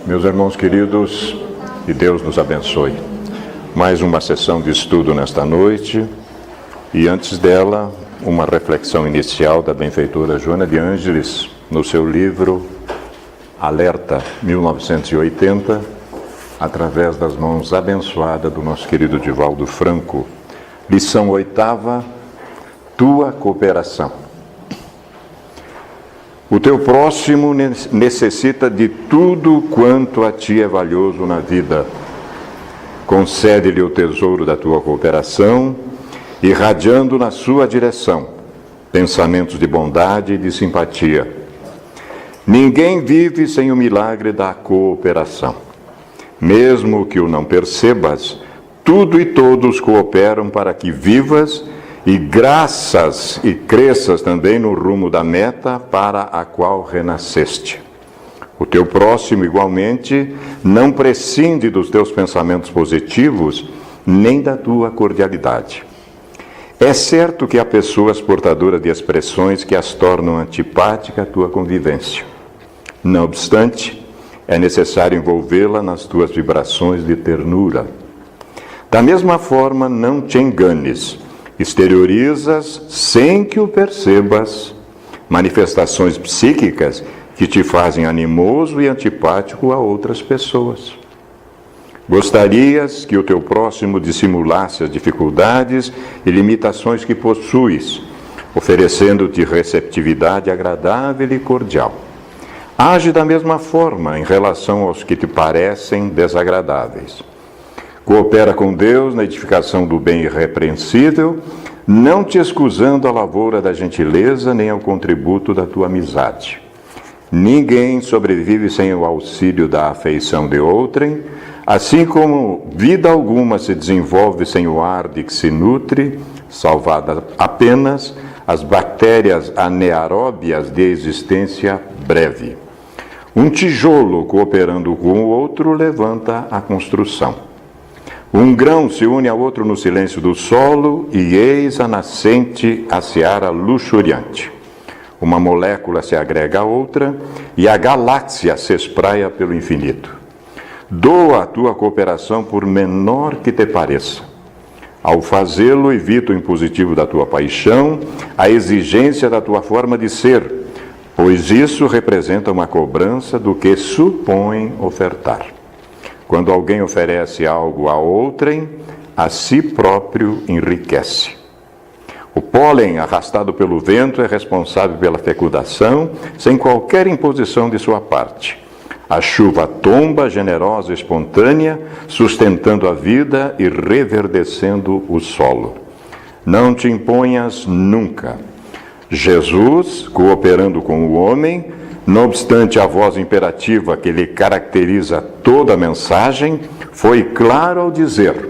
Meus irmãos queridos, que Deus nos abençoe. Mais uma sessão de estudo nesta noite e antes dela, uma reflexão inicial da benfeitora Joana de Ângeles no seu livro Alerta 1980, através das mãos abençoadas do nosso querido Divaldo Franco. Lição 8ª, tua cooperação. O teu próximo necessita de tudo quanto a ti é valioso na vida. Concede-lhe o tesouro da tua cooperação, irradiando na sua direção pensamentos de bondade e de simpatia. Ninguém vive sem o milagre da cooperação. Mesmo que o não percebas, tudo e todos cooperam para que vivas e graças e cresças também no rumo da meta para a qual renasceste. O teu próximo, igualmente, não prescinde dos teus pensamentos positivos, nem da tua cordialidade. É certo que há pessoas portadoras de expressões que as tornam antipática à tua convivência. Não obstante, é necessário envolvê-la nas tuas vibrações de ternura. Da mesma forma, não te enganes. Exteriorizas, sem que o percebas, manifestações psíquicas que te fazem animoso e antipático a outras pessoas. Gostarias que o teu próximo dissimulasse as dificuldades e limitações que possuis, oferecendo-te receptividade agradável e cordial. Age da mesma forma em relação aos que te parecem desagradáveis. Coopera com Deus na edificação do bem irrepreensível, não te escusando a lavoura da gentileza nem ao contributo da tua amizade. Ninguém sobrevive sem o auxílio da afeição de outrem, assim como vida alguma se desenvolve sem o ar de que se nutre, salvadas apenas as bactérias anaeróbias de existência breve. Um tijolo cooperando com o outro levanta a construção. Um grão se une ao outro no silêncio do solo e eis a nascente a seara luxuriante. Uma molécula se agrega a outra e a galáxia se espraia pelo infinito. Doa a tua cooperação por menor que te pareça. Ao fazê-lo, evita o impositivo da tua paixão, a exigência da tua forma de ser, pois isso representa uma cobrança do que supõe ofertar. Quando alguém oferece algo a outrem, a si próprio enriquece. O pólen arrastado pelo vento é responsável pela fecundação, sem qualquer imposição de sua parte. A chuva tomba, generosa e espontânea, sustentando a vida e reverdecendo o solo. Não te imponhas nunca. Jesus, cooperando com o homem, não obstante a voz imperativa que lhe caracteriza toda a mensagem, foi claro ao dizer: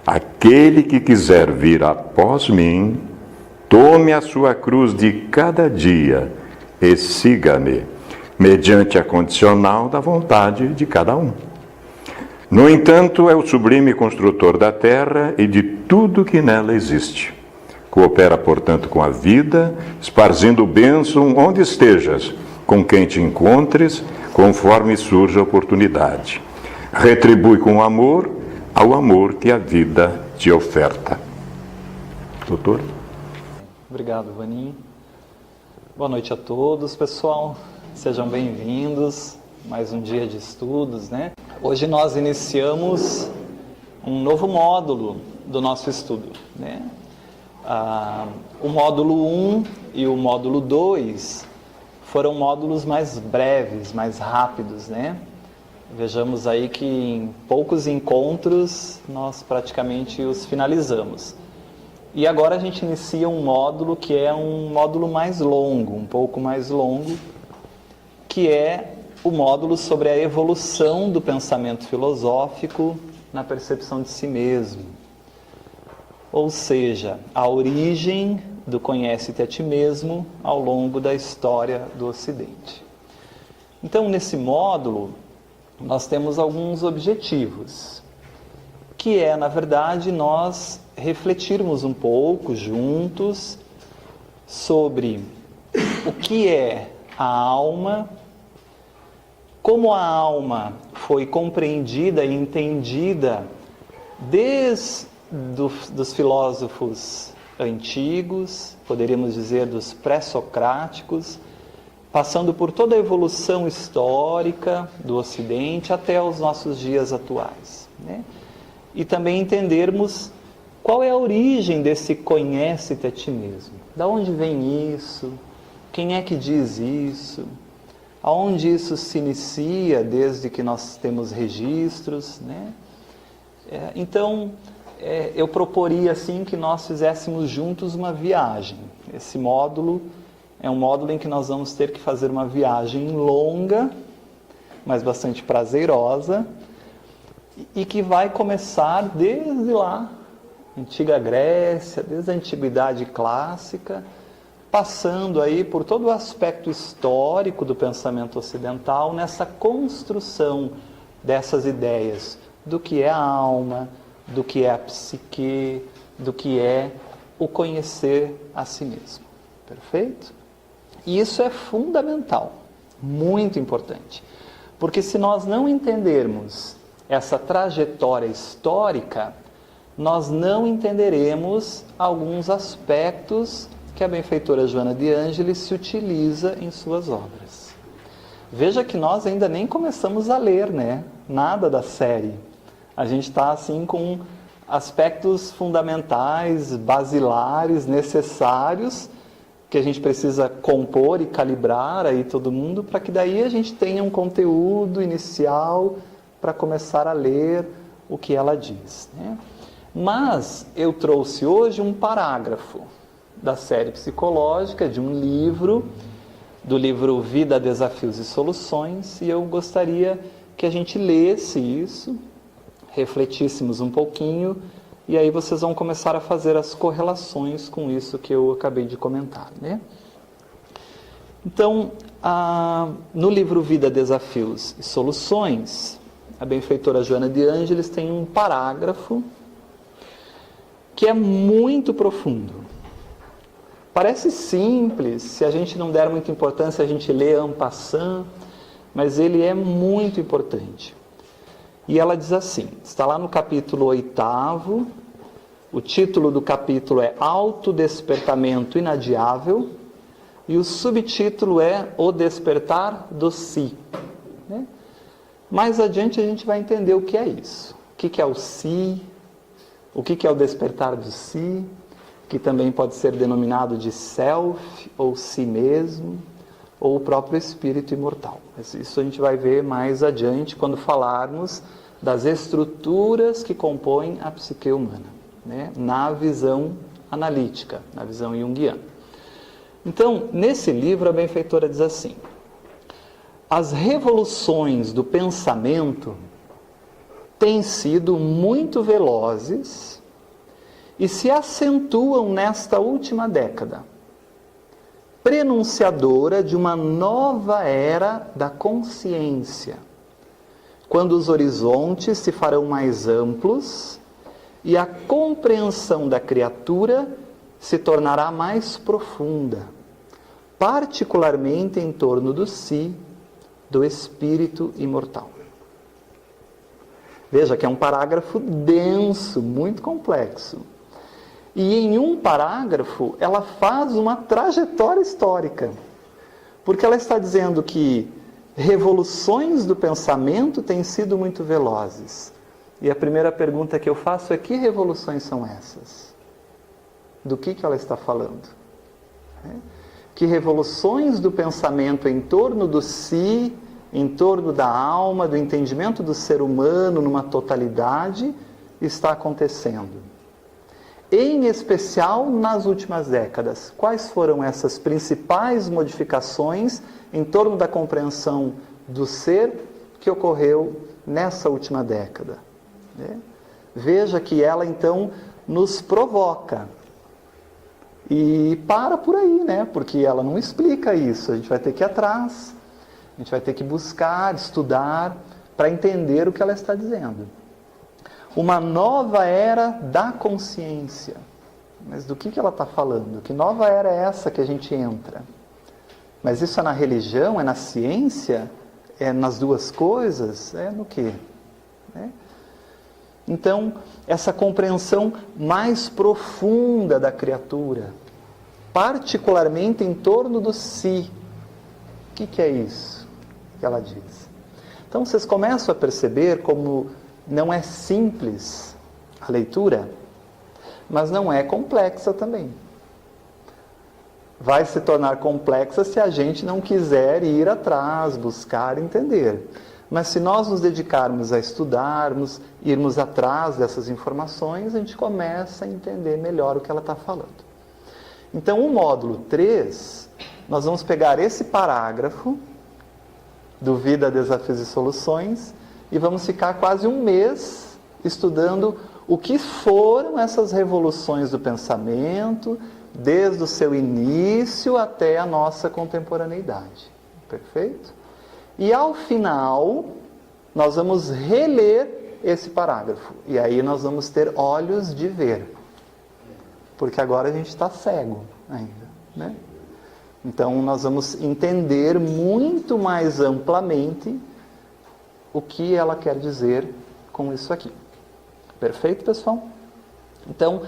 aquele que quiser vir após mim, tome a sua cruz de cada dia e siga-me, mediante a condicional da vontade de cada um. No entanto, é o sublime construtor da terra e de tudo que nela existe. Coopera, portanto, com a vida, esparzindo bênção onde estejas, com quem te encontres, conforme surge a oportunidade. Retribui com amor ao amor que a vida te oferta. Doutor? Obrigado, Vaninho. Boa noite a todos, pessoal. Sejam bem-vindos. Mais um dia de estudos, né? Hoje nós iniciamos um novo módulo do nosso estudo, né? O módulo 1 e o módulo 2 foram módulos mais breves, mais rápidos, né? Vejamos aí que em poucos encontros nós praticamente os finalizamos. E agora a gente inicia um módulo que é um módulo mais longo, um pouco mais longo, que é o módulo sobre a evolução do pensamento filosófico na percepção de si mesmo. Ou seja, a origem do conhece-te a ti mesmo ao longo da história do Ocidente. Então, nesse módulo, nós temos alguns objetivos, que é, na verdade, nós refletirmos um pouco juntos sobre o que é a alma, como a alma foi compreendida e entendida desde dos filósofos antigos, poderíamos dizer dos pré-socráticos, passando por toda a evolução histórica do Ocidente até os nossos dias atuais, né? E também entendermos qual é a origem desse conhece-te a ti mesmo. Da onde vem isso? Quem é que diz isso? Aonde isso se inicia desde que nós temos registros, né? Então, eu proporia assim que nós fizéssemos juntos uma viagem. Esse módulo é um módulo em que nós vamos ter que fazer uma viagem longa, mas bastante prazerosa, e que vai começar desde lá, antiga Grécia, desde a antiguidade clássica, passando aí por todo o aspecto histórico do pensamento ocidental, nessa construção dessas ideias do que é a alma, do que é a psique, do que é o conhecer a si mesmo. Perfeito? E isso é fundamental, muito importante. Porque se nós não entendermos essa trajetória histórica, nós não entenderemos alguns aspectos que a benfeitora Joana de Ângeles se utiliza em suas obras. Veja que nós ainda nem começamos a ler, né? Nada da série. A gente está assim com aspectos fundamentais, basilares, necessários, que a gente precisa compor e calibrar aí todo mundo, para que daí a gente tenha um conteúdo inicial para começar a ler o que ela diz, né? Mas eu trouxe hoje um parágrafo da série psicológica, de um livro, do livro Vida, Desafios e Soluções, e eu gostaria que a gente lesse isso, refletíssemos um pouquinho, e aí vocês vão começar a fazer as correlações com isso que eu acabei de comentar, né? Então, no livro Vida, Desafios e Soluções, a benfeitora Joana de Ângeles tem um parágrafo que é muito profundo. Parece simples, se a gente não der muita importância, a gente lê en passant, mas ele é muito importante. E ela diz assim, está lá no capítulo 8º, o título do capítulo é Autodespertamento Inadiável, e o subtítulo é O Despertar do Si, né? Mais adiante a gente vai entender o que é isso. O que é o Si, o que é o despertar do Si, que também pode ser denominado de self, ou si mesmo, ou o próprio espírito imortal. Isso a gente vai ver mais adiante quando falarmos das estruturas que compõem a psique humana, né? Na visão analítica, na visão junguiana. Então, nesse livro, a benfeitora diz assim: as revoluções do pensamento têm sido muito velozes e se acentuam nesta última década, prenunciadora de uma nova era da consciência, quando os horizontes se farão mais amplos e a compreensão da criatura se tornará mais profunda, particularmente em torno do si, do espírito imortal. Veja que é um parágrafo denso, muito complexo. E em um parágrafo ela faz uma trajetória histórica, porque ela está dizendo que revoluções do pensamento têm sido muito velozes. E a primeira pergunta que eu faço é: que revoluções são essas? Do que ela está falando? Que revoluções do pensamento em torno do si, em torno da alma, do entendimento do ser humano numa totalidade está acontecendo? Em especial nas últimas décadas. Quais foram essas principais modificações em torno da compreensão do ser que ocorreu nessa última década? Veja que ela então nos provoca. E para por aí, né? Porque ela não explica isso. A gente vai ter que ir atrás, a gente vai ter que buscar, estudar, para entender o que ela está dizendo. Uma nova era da consciência. Mas do que ela está falando? Que nova era é essa que a gente entra? Mas isso é na religião? É na ciência? É nas duas coisas? É no quê? Né? Então, essa compreensão mais profunda da criatura, particularmente em torno do si. O que é isso que ela diz? Então, vocês começam a perceber como não é simples a leitura, mas não é complexa também. Vai se tornar complexa se a gente não quiser ir atrás, buscar entender. Mas se nós nos dedicarmos a estudarmos, irmos atrás dessas informações, a gente começa a entender melhor o que ela está falando. Então, o módulo 3, nós vamos pegar esse parágrafo do Vida, Desafios e Soluções e vamos ficar quase um mês estudando o que foram essas revoluções do pensamento, desde o seu início até a nossa contemporaneidade. Perfeito? E ao final, nós vamos reler esse parágrafo. E aí nós vamos ter olhos de ver. Porque agora a gente está cego ainda, né? Então nós vamos entender muito mais amplamente o que ela quer dizer com isso aqui. Perfeito, pessoal? Então,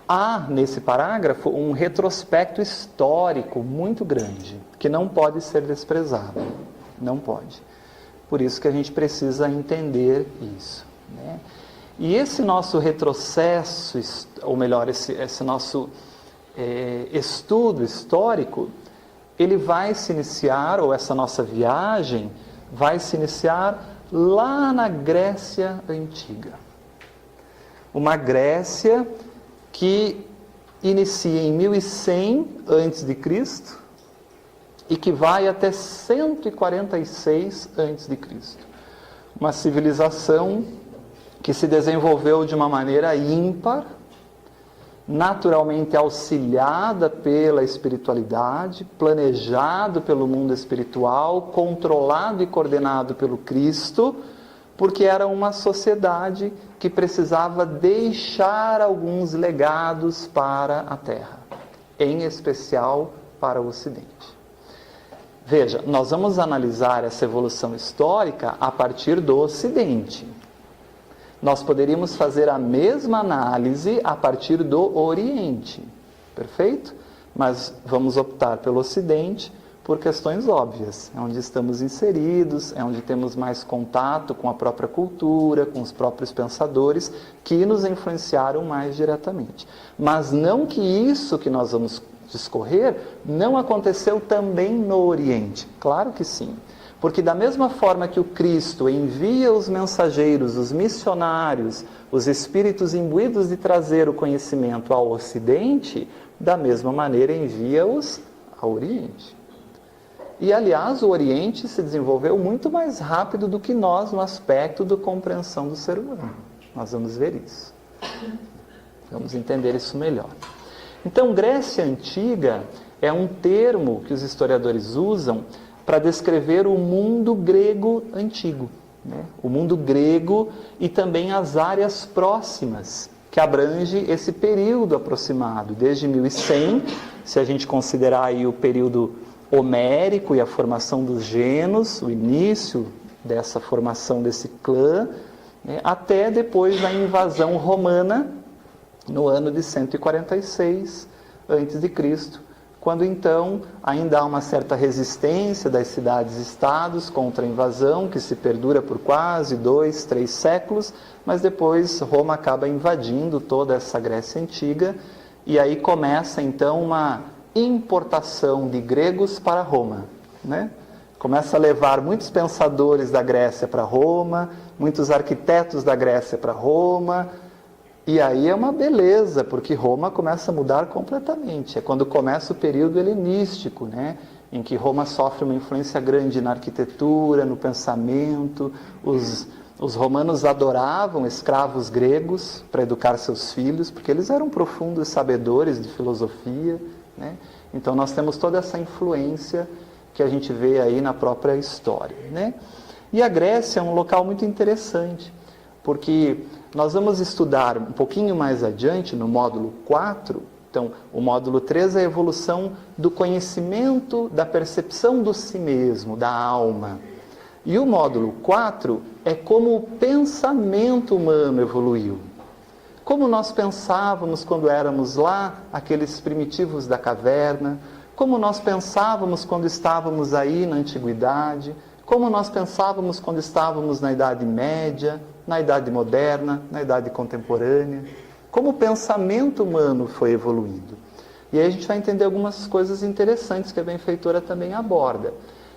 há nesse parágrafo um retrospecto histórico muito grande, que não pode ser desprezado. Não pode. Por isso que a gente precisa entender isso, né? E esse nosso retrocesso, ou melhor, esse nosso estudo histórico, ele vai se iniciar, ou essa nossa viagem vai se iniciar lá na Grécia Antiga. Uma Grécia que inicia em 1100 a.C. e que vai até 146 a.C. Uma civilização que se desenvolveu de uma maneira ímpar, naturalmente auxiliada pela espiritualidade, planejado pelo mundo espiritual, controlado e coordenado pelo Cristo, porque era uma sociedade que precisava deixar alguns legados para a Terra, em especial para o Ocidente. Veja, nós vamos analisar essa evolução histórica a partir do Ocidente. Nós poderíamos fazer a mesma análise a partir do Oriente, perfeito? Mas vamos optar pelo Ocidente por questões óbvias. É onde estamos inseridos, é onde temos mais contato com a própria cultura, com os próprios pensadores, que nos influenciaram mais diretamente. Mas não que isso que nós vamos discorrer não aconteceu também no Oriente. Claro que sim. Porque da mesma forma que o Cristo envia os mensageiros, os missionários, os espíritos imbuídos de trazer o conhecimento ao Ocidente, da mesma maneira envia-os ao Oriente. E, aliás, o Oriente se desenvolveu muito mais rápido do que nós no aspecto da compreensão do ser humano. Nós vamos ver isso. Vamos entender isso melhor. Então, Grécia Antiga é um termo que os historiadores usam para descrever o mundo grego antigo, né? O mundo grego e também as áreas próximas, que abrange esse período aproximado, desde 1100, se a gente considerar aí o período homérico e a formação dos genos, o início dessa formação desse clã, né, até depois da invasão romana, no ano de 146 a.C., quando então ainda há uma certa resistência das cidades-estados contra a invasão, que se perdura por quase 2, 3 séculos, mas depois Roma acaba invadindo toda essa Grécia Antiga, e aí começa então uma importação de gregos para Roma, né? Começa a levar muitos pensadores da Grécia para Roma, muitos arquitetos da Grécia para Roma, e aí é uma beleza, porque Roma começa a mudar completamente. É quando começa o período helenístico, né? Em que Roma sofre uma influência grande na arquitetura, no pensamento. Os romanos adoravam escravos gregos para educar seus filhos, porque eles eram profundos sabedores de filosofia, né? Então nós temos toda essa influência que a gente vê aí na própria história, né? E a Grécia é um local muito interessante, porque nós vamos estudar um pouquinho mais adiante, no módulo 4, então o módulo 3 é a evolução do conhecimento, da percepção do si mesmo, da alma. E o módulo 4 é como o pensamento humano evoluiu. Como nós pensávamos quando éramos lá, aqueles primitivos da caverna, como nós pensávamos quando estávamos aí na antiguidade, como nós pensávamos quando estávamos na Idade Média, na Idade Moderna, na Idade Contemporânea, como o pensamento humano foi evoluindo. E aí a gente vai entender algumas coisas interessantes que a benfeitora também aborda.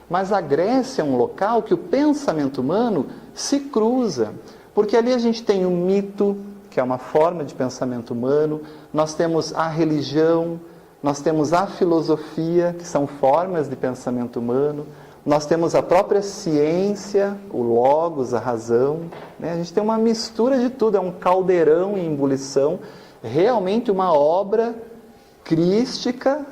Mas a Grécia é um local que o pensamento humano se cruza, porque ali a gente tem o mito, que é uma forma de pensamento humano, nós temos a religião, nós temos a filosofia, que são formas de pensamento humano, nós temos a própria ciência, o logos, a razão, né? A gente tem uma mistura de tudo, é um caldeirão em ebulição, realmente uma obra crística,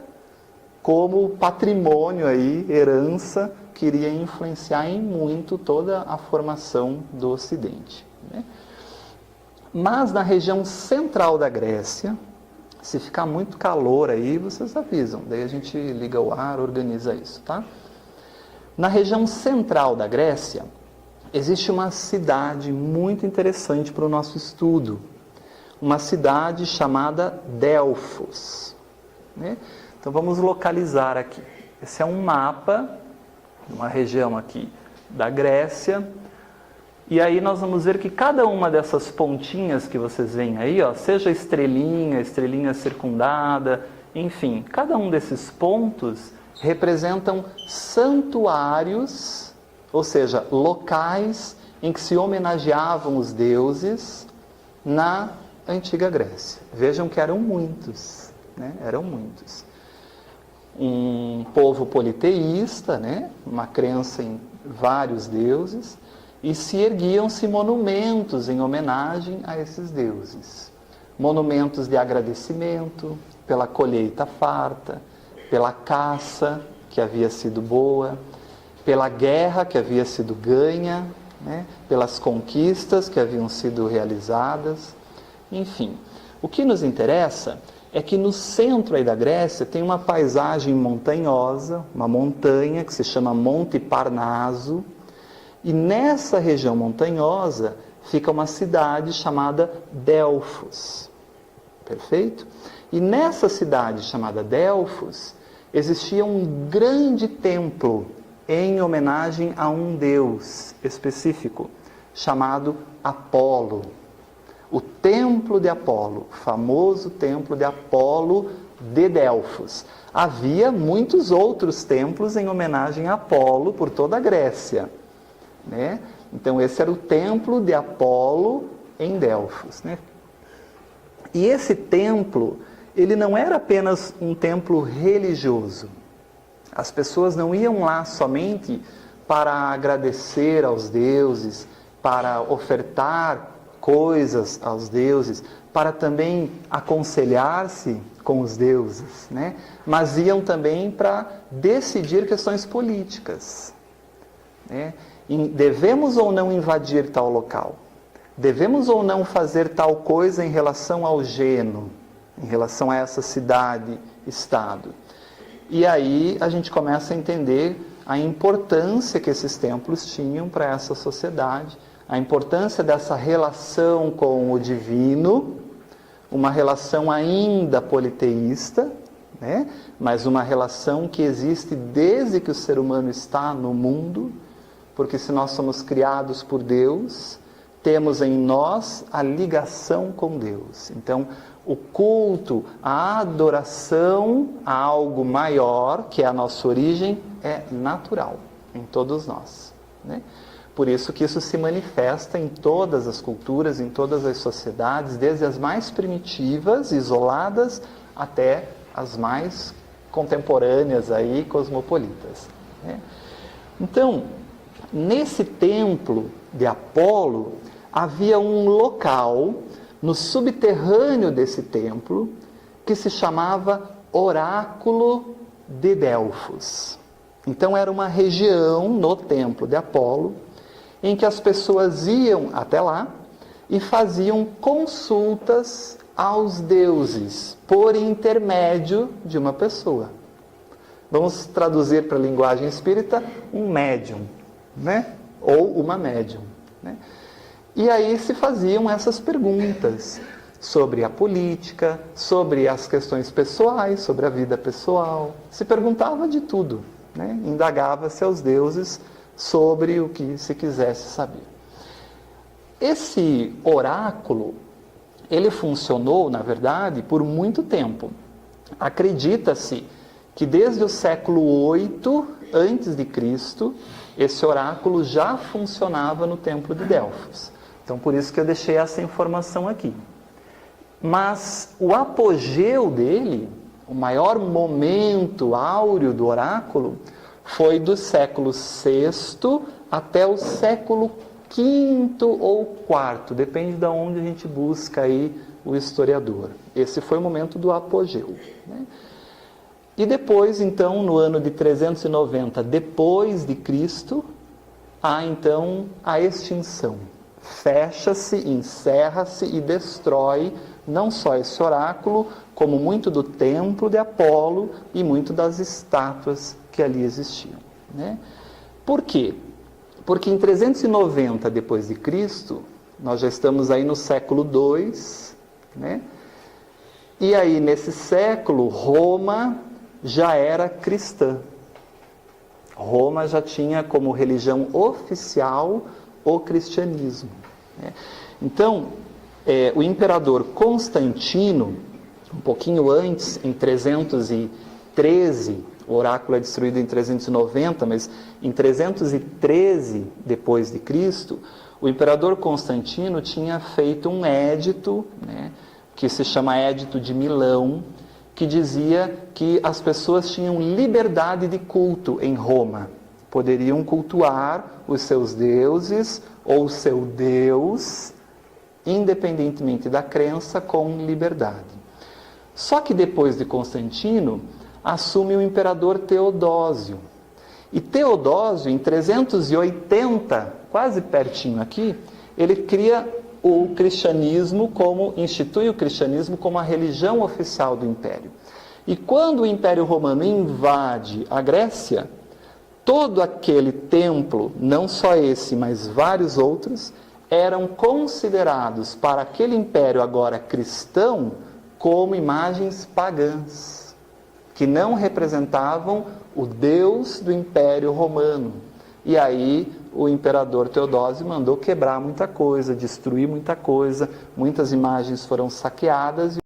como patrimônio aí, herança, que iria influenciar em muito toda a formação do Ocidente, né? Mas na região central da Grécia, se ficar muito calor aí, vocês avisam, daí a gente liga o ar, organiza isso, tá? Na região central da Grécia, existe uma cidade muito interessante para o nosso estudo, uma cidade chamada Delfos, né? Então vamos localizar aqui. Esse é um mapa, uma região aqui da Grécia, e aí nós vamos ver que cada uma dessas pontinhas que vocês veem aí, ó, seja estrelinha, estrelinha circundada, enfim, cada um desses pontos representam santuários, ou seja, locais em que se homenageavam os deuses na antiga Grécia. Vejam que eram muitos, né? Eram muitos. Um povo politeísta, né? Uma crença em vários deuses, e se erguiam-se monumentos em homenagem a esses deuses. Monumentos de agradecimento pela colheita farta, pela caça que havia sido boa, pela guerra que havia sido ganha, né? Pelas conquistas que haviam sido realizadas. Enfim, o que nos interessa é que no centro aí da Grécia tem uma paisagem montanhosa, uma montanha que se chama Monte Parnaso, e nessa região montanhosa fica uma cidade chamada Delfos. Perfeito? E nessa cidade chamada Delfos existia um grande templo em homenagem a um deus específico, chamado Apolo. O templo de Apolo, o famoso templo de Apolo de Delfos. Havia muitos outros templos em homenagem a Apolo por toda a Grécia, né? Então esse era o templo de Apolo em Delfos, né? E esse templo, ele não era apenas um templo religioso. As pessoas não iam lá somente para agradecer aos deuses, para ofertar coisas aos deuses, para também aconselhar-se com os deuses, né? Mas iam também para decidir questões políticas, né? Devemos ou não invadir tal local? Devemos ou não fazer tal coisa em relação ao Geno, em relação a essa cidade, estado? E aí a gente começa a entender a importância que esses templos tinham para essa sociedade, a importância dessa relação com o divino, uma relação ainda politeísta, né? Mas uma relação que existe desde que o ser humano está no mundo, porque se nós somos criados por Deus, temos em nós a ligação com Deus. Então, o culto, a adoração a algo maior, que é a nossa origem, é natural em todos nós, né? Por isso que isso se manifesta em todas as culturas, em todas as sociedades, desde as mais primitivas, isoladas, até as mais contemporâneas, aí, cosmopolitas, né? Então, nesse templo de Apolo, havia um local no subterrâneo desse templo que se chamava Oráculo de Delfos. Então era uma região no templo de Apolo em que as pessoas iam até lá e faziam consultas aos deuses por intermédio de uma pessoa. Vamos traduzir para a linguagem espírita, um médium, né? ou uma médium, né? E aí se faziam essas perguntas sobre a política, sobre as questões pessoais, sobre a vida pessoal. Se perguntava de tudo, né? Indagava-se aos deuses sobre o que se quisesse saber. Esse oráculo, ele funcionou, na verdade, por muito tempo. Acredita-se que desde o século VIII a.C., esse oráculo já funcionava no Templo de Delfos. Então, por isso que eu deixei essa informação aqui. Mas o apogeu dele, o maior momento áureo do oráculo, foi do século VI até o século V ou IV, depende de onde a gente busca aí o historiador. Esse foi o momento do apogeu, né? E depois, então, no ano de 390 depois de Cristo, há então a extinção. Fecha-se, encerra-se e destrói não só esse oráculo, como muito do templo de Apolo e muito das estátuas que ali existiam, né? Por quê? Porque em 390 depois de Cristo, nós já estamos aí no século II, né? E aí nesse século Roma já era cristã. Roma já tinha como religião oficial o cristianismo, né? Então, o imperador Constantino, um pouquinho antes, em 313, o oráculo é destruído em 390, mas em 313 depois de Cristo, o imperador Constantino tinha feito um édito, né, que se chama Édito de Milão, que dizia que as pessoas tinham liberdade de culto em Roma. Poderiam cultuar os seus deuses ou o seu Deus, independentemente da crença, com liberdade. Só que depois de Constantino, assume o imperador Teodósio. E Teodósio, em 380, quase pertinho aqui, ele cria o cristianismo institui o cristianismo como a religião oficial do Império. E quando o Império Romano invade a Grécia, todo aquele templo, não só esse, mas vários outros, eram considerados para aquele império agora cristão como imagens pagãs, que não representavam o Deus do Império Romano. E aí o imperador Teodósio mandou quebrar muita coisa, destruir muita coisa, muitas imagens foram saqueadas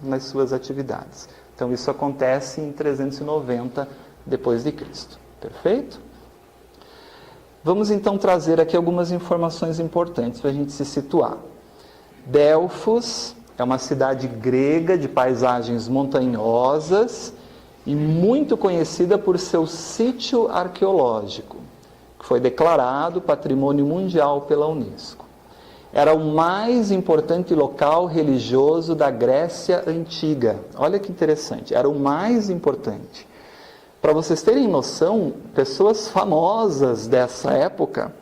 nas suas atividades. Então isso acontece em 390 depois de Cristo. Perfeito? Vamos então trazer aqui algumas informações importantes para a gente se situar. Delfos é uma cidade grega de paisagens montanhosas e muito conhecida por seu sítio arqueológico, que foi declarado Patrimônio Mundial pela Unesco. Era o mais importante local religioso da Grécia Antiga. Olha que interessante, era o mais importante. Para vocês terem noção, pessoas famosas dessa época,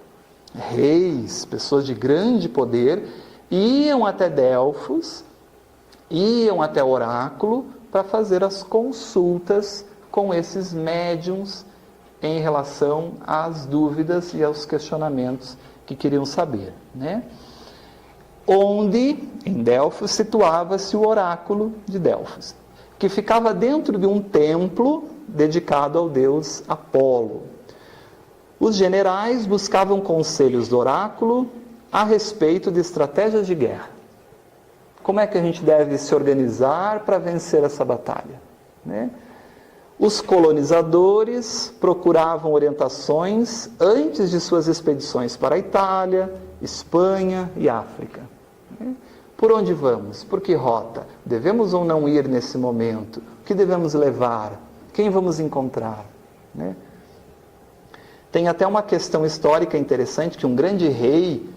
reis, pessoas de grande poder, iam até Delfos, iam até o oráculo para fazer as consultas com esses médiuns em relação às dúvidas e aos questionamentos que queriam saber, né? Onde, em Delfos, situava-se o oráculo de Delfos, que ficava dentro de um templo dedicado ao deus Apolo. Os generais buscavam conselhos do oráculo a respeito de estratégias de guerra. Como é que a gente deve se organizar para vencer essa batalha, né? Os colonizadores procuravam orientações antes de suas expedições para a Itália, Espanha e África, né? Por onde vamos? Por que rota? Devemos ou não ir nesse momento? O que devemos levar? Quem vamos encontrar, né? Tem até uma questão histórica interessante, que um grande rei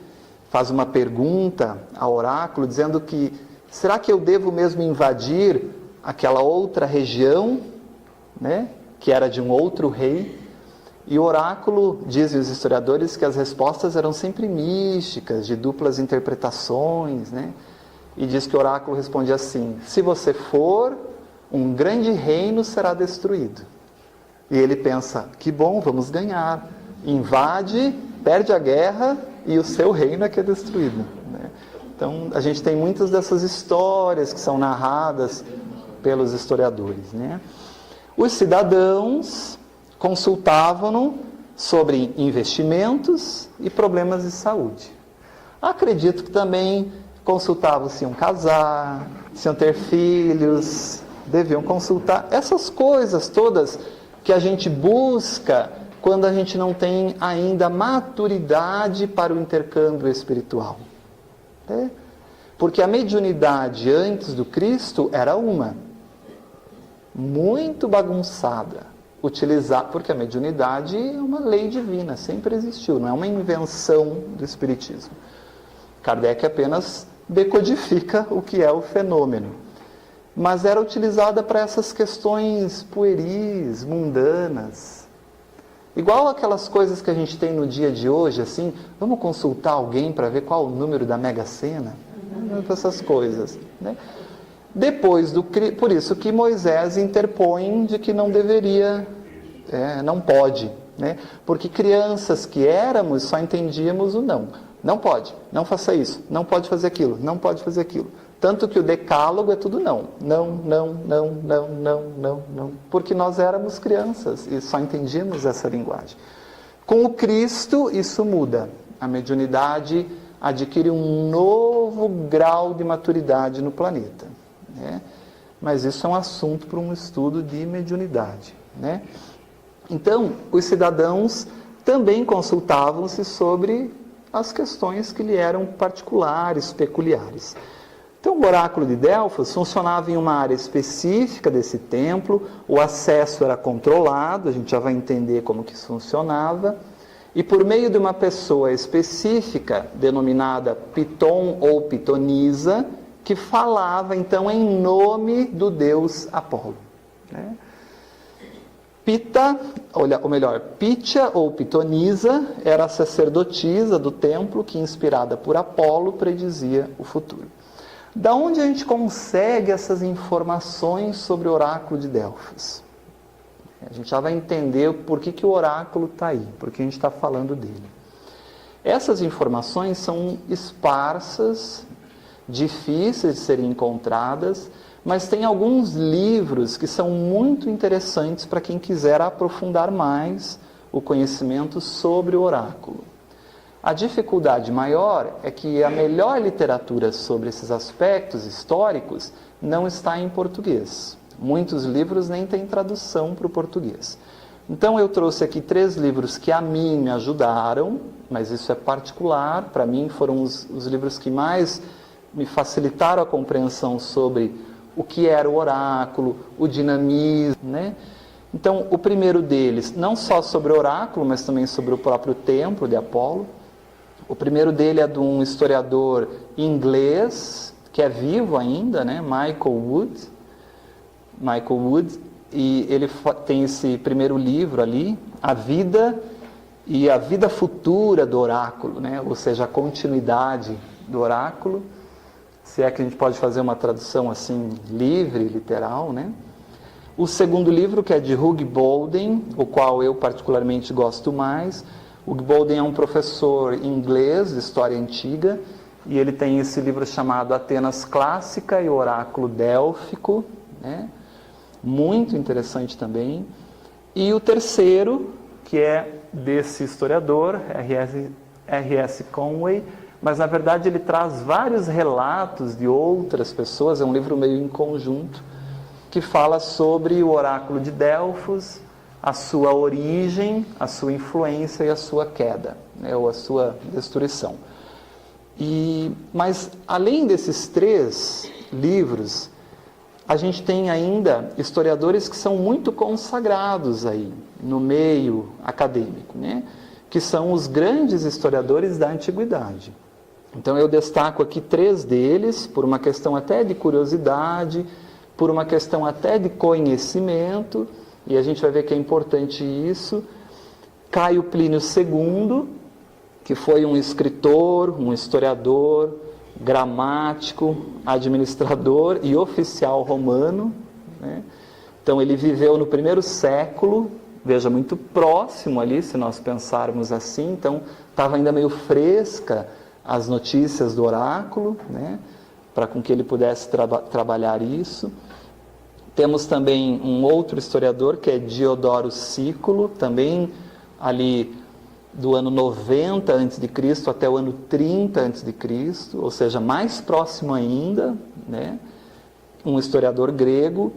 faz uma pergunta ao oráculo, dizendo que, será que eu devo mesmo invadir aquela outra região, né, que era de um outro rei? E o oráculo, dizem os historiadores, que as respostas eram sempre místicas, de duplas interpretações, né? E diz que o oráculo responde assim: se você for, um grande reino será destruído. E ele pensa, que bom, vamos ganhar. invade, perde a guerra e o seu reino é que é destruído, né? Então, a gente tem muitas dessas histórias que são narradas pelos historiadores, né? Os cidadãos consultavam-no sobre investimentos e problemas de saúde. Acredito que também consultavam se iam casar, se iam ter filhos, deviam consultar essas coisas todas que a gente busca quando a gente não tem ainda maturidade para o intercâmbio espiritual. É? Porque a mediunidade antes do Cristo era uma, muito bagunçada, porque a mediunidade é uma lei divina, sempre existiu, não é uma invenção do Espiritismo. Kardec apenas decodifica o que é o fenômeno, mas era utilizada para essas questões pueris, mundanas, igual aquelas coisas que a gente tem no dia de hoje, assim, vamos consultar alguém para ver qual o número da Mega Sena, essas coisas, né? Por isso que Moisés interpõe de que não deveria, não pode, né? Porque crianças que éramos só entendíamos o não. Não pode, não faça isso, não pode fazer aquilo, não pode fazer aquilo. Tanto que o decálogo é tudo não. Não, não, não, não, não, não, não. Porque nós éramos crianças e só entendíamos essa linguagem. Com o Cristo isso muda. A mediunidade adquire um novo grau de maturidade no planeta, né? Mas isso é um assunto para um estudo de mediunidade, né? Então, os cidadãos também consultavam-se sobre as questões que lhe eram particulares, peculiares. Então, o oráculo de Delfos funcionava em uma área específica desse templo, o acesso era controlado, a gente já vai entender como que isso funcionava, e por meio de uma pessoa específica, denominada Piton ou Pitonisa, que falava então em nome do deus Apolo, né? Pita, Pitia ou Pitonisa era a sacerdotisa do templo que, inspirada por Apolo, predizia o futuro. Da onde a gente consegue essas informações sobre o oráculo de Delfos? A gente já vai entender por que o oráculo está aí, por que a gente está falando dele. Essas informações são esparsas, difíceis de serem encontradas, mas tem alguns livros que são muito interessantes para quem quiser aprofundar mais o conhecimento sobre o oráculo. A dificuldade maior é que a melhor literatura sobre esses aspectos históricos não está em português. Muitos livros nem têm tradução para o português. Então eu trouxe aqui 3 livros que a mim me ajudaram, mas isso é particular, para mim foram os livros que mais me facilitaram a compreensão sobre o que era o oráculo, o dinamismo, né? Então, o primeiro deles, não só sobre o oráculo, mas também sobre o próprio templo de Apolo. O primeiro dele é de um historiador inglês, que é vivo ainda, né? Michael Wood, e ele tem esse primeiro livro ali, A Vida e a Vida Futura do Oráculo, né? Ou seja, a continuidade do oráculo. Se é que a gente pode fazer uma tradução assim, livre, literal, né? O segundo livro, que é de Hugh Bolden, o qual eu particularmente gosto mais. Hugh Bolden é um professor inglês de história antiga, e ele tem esse livro chamado Atenas Clássica e o Oráculo Délfico, né? Muito interessante também. E o terceiro, que é desse historiador, R.S. Conway, mas na verdade ele traz vários relatos de outras pessoas, é um livro meio em conjunto, que fala sobre o oráculo de Delfos, a sua origem, a sua influência e a sua queda, né, ou a sua destruição. Mas além desses 3 livros, a gente tem ainda historiadores que são muito consagrados aí no meio acadêmico, né, que são os grandes historiadores da antiguidade. Então eu destaco aqui 3 deles, por uma questão até de curiosidade, por uma questão até de conhecimento, e a gente vai ver que é importante isso. Caio Plínio II, que foi um escritor, um historiador, gramático, administrador e oficial romano, né? Então ele viveu no 1º século veja, muito próximo ali, se nós pensarmos assim. Então, estava ainda meio fresca as notícias do oráculo, né, para com que ele pudesse trabalhar isso. Temos também um outro historiador, que é Diodoro Sículo, também ali do ano 90 a.C. até o ano 30 a.C., ou seja, mais próximo ainda, né? Um historiador grego.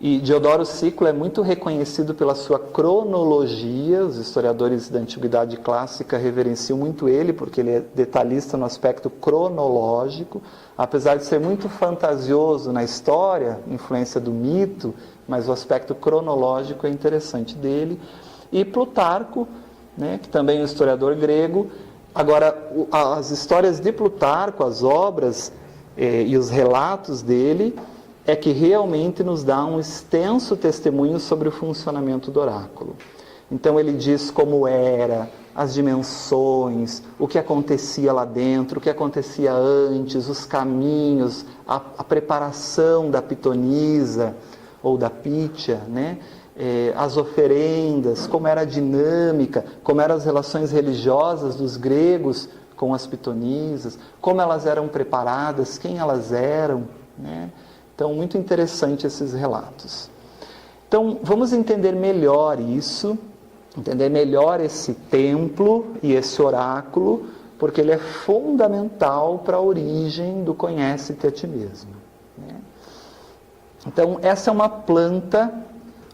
E Diodoro Sículo é muito reconhecido pela sua cronologia. Os historiadores da Antiguidade Clássica reverenciam muito ele, porque ele é detalhista no aspecto cronológico. Apesar de ser muito fantasioso na história, influência do mito, mas o aspecto cronológico é interessante dele. E Plutarco, né, que também é um historiador grego. Agora, as histórias de Plutarco, as obras e os relatos dele, é que realmente nos dá um extenso testemunho sobre o funcionamento do oráculo. Então ele diz como era, as dimensões, o que acontecia lá dentro, o que acontecia antes, os caminhos, a preparação da pitonisa ou da pítia, né? As oferendas, como era a dinâmica, como eram as relações religiosas dos gregos com as pitonisas, como elas eram preparadas, quem elas eram, né? Então, muito interessante esses relatos. Então, vamos entender melhor isso, entender melhor esse templo e esse oráculo, porque ele é fundamental para a origem do conhece-te a ti mesmo, né? Então, essa é uma planta,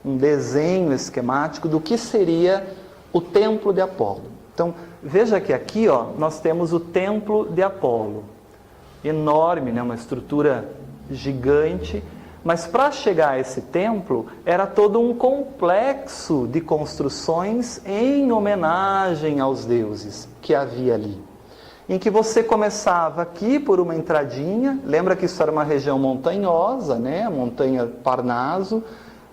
um desenho esquemático do que seria o templo de Apolo. Então, veja que aqui, ó, nós temos o templo de Apolo. Enorme, né? Uma estrutura gigante, mas para chegar a esse templo era todo um complexo de construções em homenagem aos deuses que havia ali, em que você começava aqui por uma entradinha. Lembra que isso era uma região montanhosa, né? A montanha Parnaso.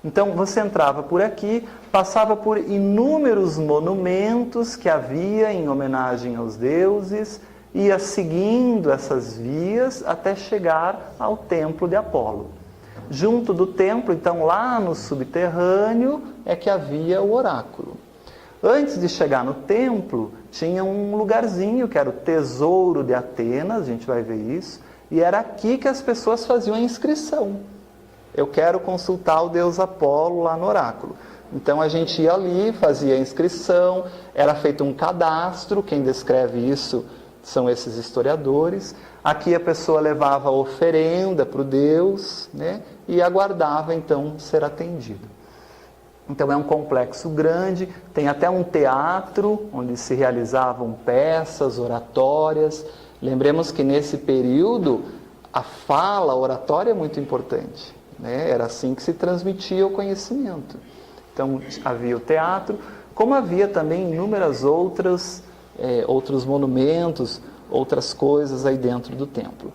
Então você entrava por aqui, passava por inúmeros monumentos que havia em homenagem aos deuses, ia seguindo essas vias até chegar ao templo de Apolo. Junto do templo, então, lá no subterrâneo, é que havia o oráculo. Antes de chegar no templo, tinha um lugarzinho que era o Tesouro de Atenas, a gente vai ver isso, e era aqui que as pessoas faziam a inscrição. Eu quero consultar o deus Apolo lá no oráculo. Então a gente ia ali, fazia a inscrição, era feito um cadastro, quem descreve isso são esses historiadores. Aqui a pessoa levava a oferenda para o Deus, né, e aguardava então ser atendido. Então é um complexo grande, tem até um teatro onde se realizavam peças, oratórias. Lembremos que nesse período a fala, a oratória é muito importante, né? Era assim que se transmitia o conhecimento. Então havia o teatro, como havia também inúmeras outros monumentos, outras coisas aí dentro do templo.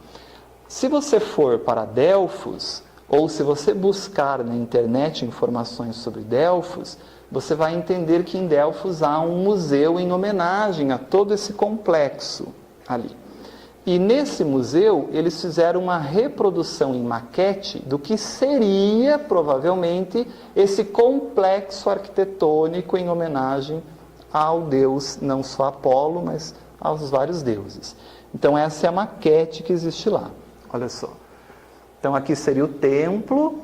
Se você for para Delfos, ou se você buscar na internet informações sobre Delfos, você vai entender que em Delfos há um museu em homenagem a todo esse complexo ali. E nesse museu eles fizeram uma reprodução em maquete do que seria provavelmente esse complexo arquitetônico em homenagem ao deus, não só Apolo, mas aos vários deuses. Então essa é a maquete que existe lá. Olha só. Então aqui seria o templo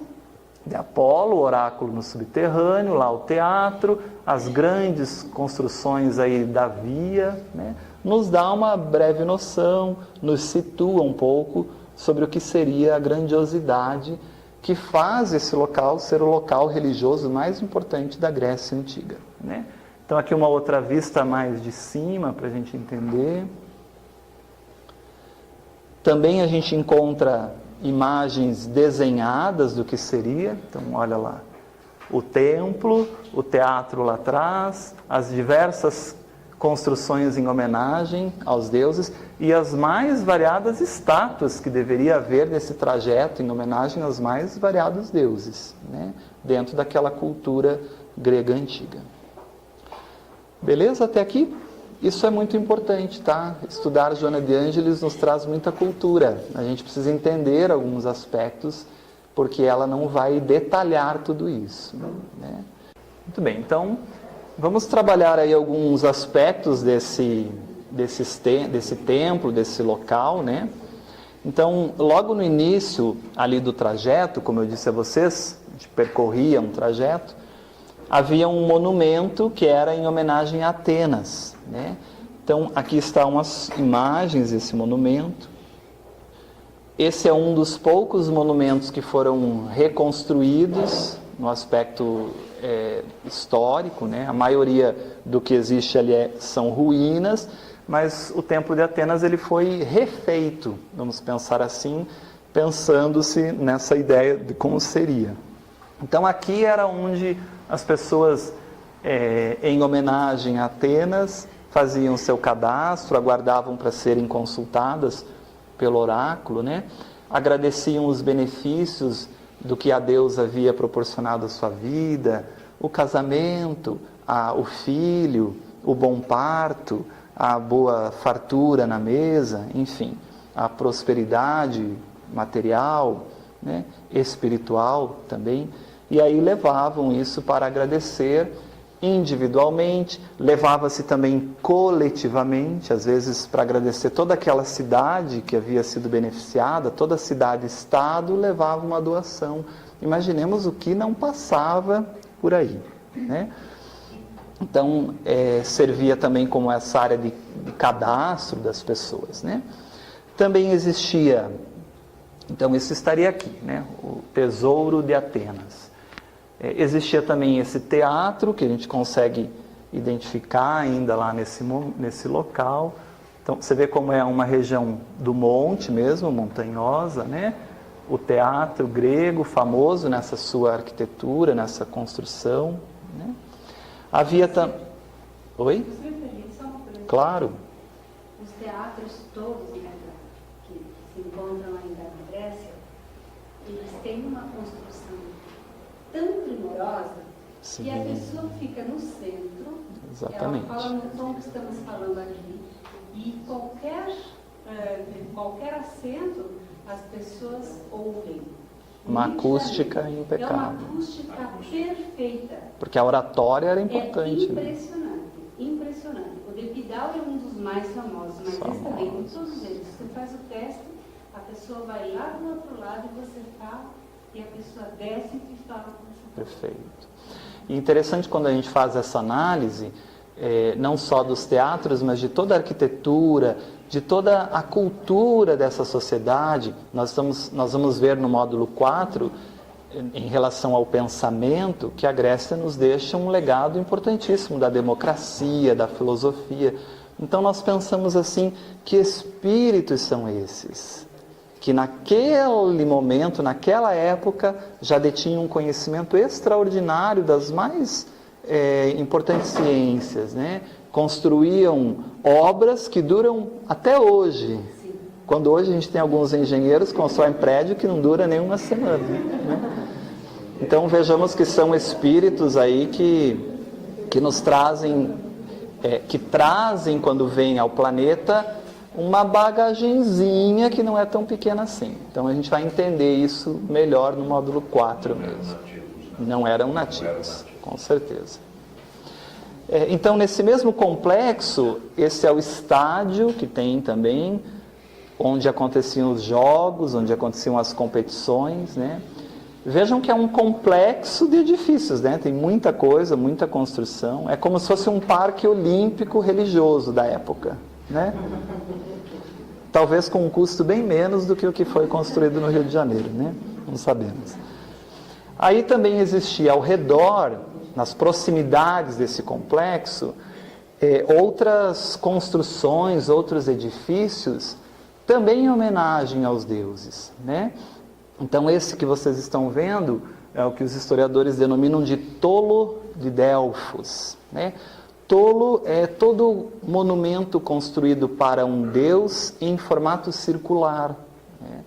de Apolo, o oráculo no subterrâneo, lá o teatro, as grandes construções aí da via, né? Nos dá uma breve noção, nos situa um pouco sobre o que seria a grandiosidade que faz esse local ser o local religioso mais importante da Grécia Antiga, né? Então aqui uma outra vista mais de cima para a gente entender. Também a gente encontra imagens desenhadas do que seria. Então olha lá, o templo, o teatro lá atrás, as diversas construções em homenagem aos deuses e as mais variadas estátuas que deveria haver nesse trajeto em homenagem aos mais variados deuses, né? Dentro daquela cultura grega antiga. Beleza até aqui? Isso é muito importante, tá? Estudar Joana de Ângelis nos traz muita cultura. A gente precisa entender alguns aspectos, porque ela não vai detalhar tudo isso, né? Muito bem, então vamos trabalhar aí alguns aspectos desse templo, desse local, né? Então, logo no início ali do trajeto, como eu disse a vocês, a gente percorria um trajeto, havia um monumento que era em homenagem a Atenas, né? Então, aqui estão umas imagens desse monumento. Esse é um dos poucos monumentos que foram reconstruídos no aspecto histórico, né? A maioria do que existe ali são ruínas, mas o Templo de Atenas ele foi refeito, vamos pensar assim, pensando-se nessa ideia de como seria. Então aqui era onde as pessoas, em homenagem a Atenas, faziam seu cadastro, aguardavam para serem consultadas pelo oráculo, né? Agradeciam os benefícios do que a Deus havia proporcionado à sua vida, o casamento, o filho, o bom parto, a boa fartura na mesa, enfim, a prosperidade material, né? Espiritual também. E aí levavam isso para agradecer individualmente, levava-se também coletivamente, às vezes para agradecer toda aquela cidade que havia sido beneficiada, toda a cidade-estado levava uma doação. Imaginemos o que não passava por aí, né? Então, servia também como essa área de cadastro das pessoas, né? Também existia, então isso estaria aqui, né? O Tesouro de Atenas. Existia também esse teatro, que a gente consegue identificar ainda lá nesse local. Então, você vê como é uma região do monte mesmo, montanhosa, né? O teatro grego, famoso nessa sua arquitetura, nessa construção, né? Havia também... Oi? Claro. Os teatros todos, né, que se encontram ainda na Grécia, eles têm uma construção tão primorosa. Sim. Que a pessoa fica no centro. Exatamente. Ela fala no tom que estamos falando aqui, e qualquer acento as pessoas ouvem. Uma acústica impecável. É uma acústica perfeita. Porque a oratória era importante. É impressionante, impressionante. O de Pidal é um dos mais famosos, mas esse também, com todos eles. Você faz o teste, a pessoa vai lá do outro lado e você fala, e a pessoa desce e fala com você. Perfeito. E interessante quando a gente faz essa análise, não só dos teatros, mas de toda a arquitetura, de toda a cultura dessa sociedade. Nós vamos ver no módulo 4, em relação ao pensamento, que a Grécia nos deixa um legado importantíssimo da democracia, da filosofia. Então nós pensamos assim, que espíritos são esses? Que naquele momento, naquela época, já detinham um conhecimento extraordinário das mais importantes ciências, né? Construíam obras que duram até hoje. Sim. Quando hoje a gente tem alguns engenheiros que constroem prédio que não dura nem uma semana, né? Então vejamos que são espíritos aí que nos trazem, que trazem quando vêm ao planeta uma bagagenzinha que não é tão pequena assim. Então a gente vai entender isso melhor no módulo 4 mesmo. Não eram nativos, com certeza. Então, nesse mesmo complexo, esse é o estádio que tem também, onde aconteciam os jogos, onde aconteciam as competições, né? Vejam que é um complexo de edifícios, né? Tem muita coisa, muita construção. É como se fosse um parque olímpico religioso da época, né? Talvez com um custo bem menos do que o que foi construído no Rio de Janeiro, né? Não sabemos. Aí também existia ao redor, nas proximidades desse complexo, outras construções, outros edifícios, também em homenagem aos deuses, né? Então esse que vocês estão vendo é o que os historiadores denominam de Tolo de Delfos, né? Tolo é todo monumento construído para um deus em formato circular, né?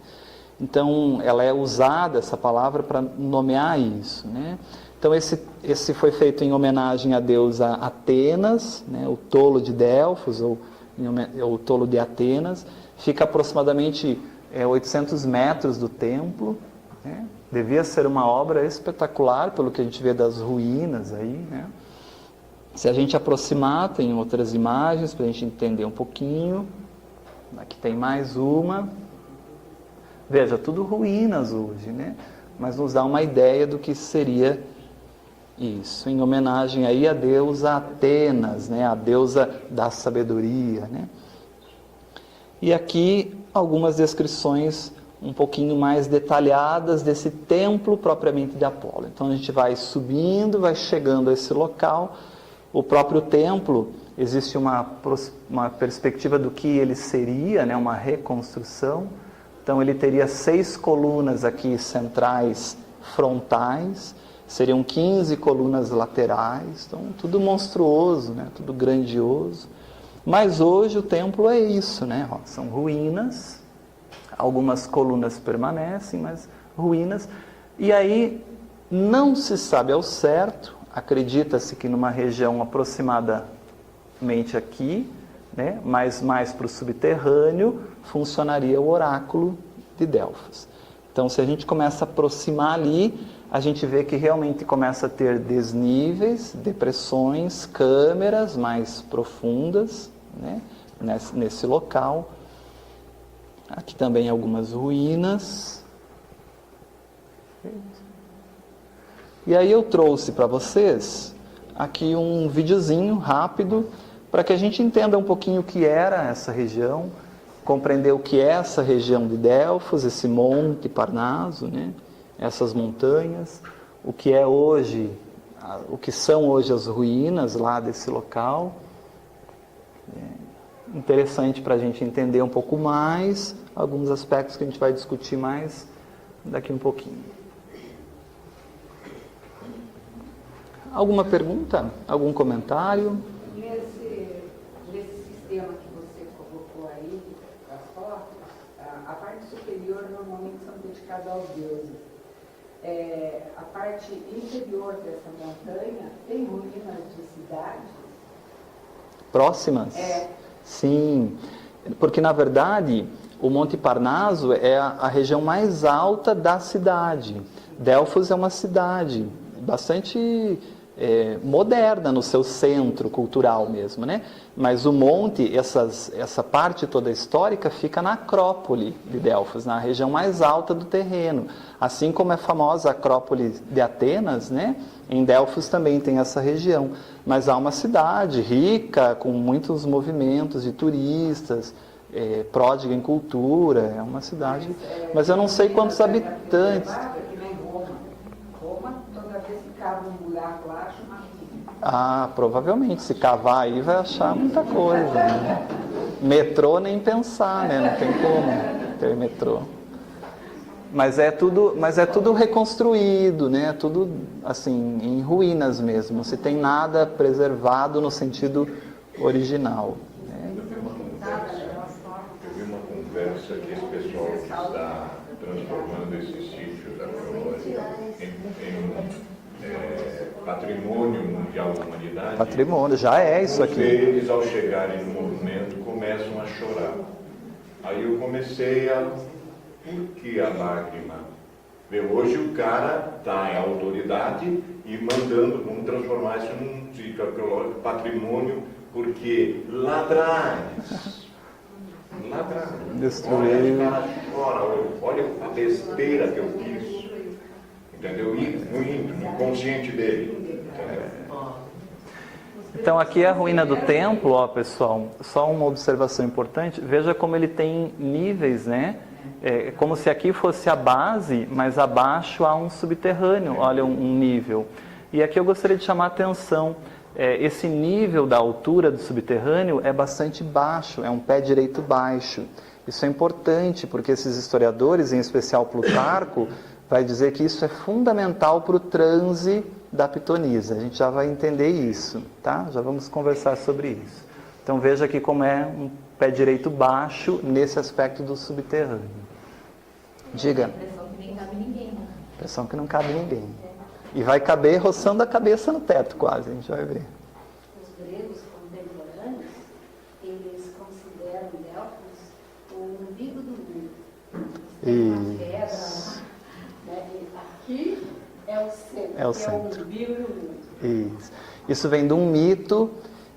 Então ela é usada, essa palavra, para nomear isso, né? Então esse foi feito em homenagem à deusa Atenas, né? O Tolo de Delfos, ou o Tolo de Atenas. Fica aproximadamente 800 metros do templo, né? Devia ser uma obra espetacular, pelo que a gente vê das ruínas aí, né? Se a gente aproximar, tem outras imagens para a gente entender um pouquinho. Aqui tem mais uma. Veja, tudo ruínas hoje, né? Mas nos dá uma ideia do que seria isso, em homenagem aí à deusa Atenas, né? A deusa da sabedoria, né? E aqui algumas descrições um pouquinho mais detalhadas desse templo propriamente de Apolo. Então a gente vai subindo, vai chegando a esse local. O próprio templo, existe uma perspectiva do que ele seria, né? Uma reconstrução. Então ele teria 6 colunas aqui centrais frontais, seriam 15 colunas laterais, então tudo monstruoso, né? Tudo grandioso. Mas hoje o templo é isso, né? São ruínas, algumas colunas permanecem, mas ruínas. E aí não se sabe ao certo, acredita-se que numa região aproximadamente aqui, né? Mas mais para o subterrâneo, funcionaria o oráculo de Delfos. Então, se a gente começa a aproximar ali, a gente vê que realmente começa a ter desníveis, depressões, câmeras mais profundas, né? Nesse local. Aqui também algumas ruínas. E aí eu trouxe para vocês aqui um videozinho rápido para que a gente entenda um pouquinho o que era essa região, compreender o que é essa região de Delfos, esse monte Parnaso, né? Essas montanhas, o que é hoje, o que são hoje as ruínas lá desse local. É interessante para a gente entender um pouco mais alguns aspectos que a gente vai discutir mais daqui um pouquinho. Alguma pergunta? Algum comentário? Nesse sistema que você colocou aí, as fotos, a parte superior normalmente são dedicadas aos deuses. A parte inferior dessa montanha tem ruínas de cidades? Próximas? Sim, porque na verdade o Monte Parnaso é a região mais alta da cidade. Delfos é uma cidade bastante moderna no seu centro cultural mesmo, né? Mas o monte, essa parte toda histórica fica na Acrópole de Delfos, na região mais alta do terreno. Assim como é famosa a Acrópole de Atenas, né? Em Delfos também tem essa região. Mas há uma cidade rica, com muitos movimentos de turistas, pródiga em cultura, é uma cidade... Mas eu não sei quantos habitantes... Provavelmente, se cavar aí vai achar muita coisa, né? Metrô nem pensar, né? Não tem como ter metrô. Mas é tudo reconstruído, né? Tudo assim, em ruínas mesmo. Se tem nada preservado no sentido original. Né? Eu vi uma conversa que esse pessoal que está transformando esse sítio da Colônia em patrimônio mundial da humanidade. Patrimônio, já é isso aqui. Eles, ao chegarem no movimento, começam a chorar. Aí eu comecei por que a lágrima? Hoje o cara está em autoridade e mandando, vamos transformar isso num sítio arqueológico, patrimônio, porque ladrões. Destruir. Olha a besteira que eu fiz. Entendeu? No inconsciente dele. Então aqui é a ruína do templo, ó, pessoal. Só uma observação importante. Veja como ele tem níveis, né? É como se aqui fosse a base, mas abaixo há um subterrâneo. Olha, um nível. E aqui eu gostaria de chamar a atenção. Esse nível da altura do subterrâneo é bastante baixo, é um pé direito baixo. Isso é importante, porque esses historiadores, em especial Plutarco, vai dizer que isso é fundamental para o transe da pitonisa. A gente já vai entender isso, tá? Já vamos conversar sobre isso. Então veja aqui como é um pé direito baixo nesse aspecto do subterrâneo. Diga. Impressão que nem cabe ninguém, né? Impressão que não cabe ninguém. E vai caber roçando a cabeça no teto quase, a gente vai ver. Os gregos contemporâneos, eles consideram Delfos o umbigo do mundo. Tem uma pedra, né, É o centro. Isso vem de um mito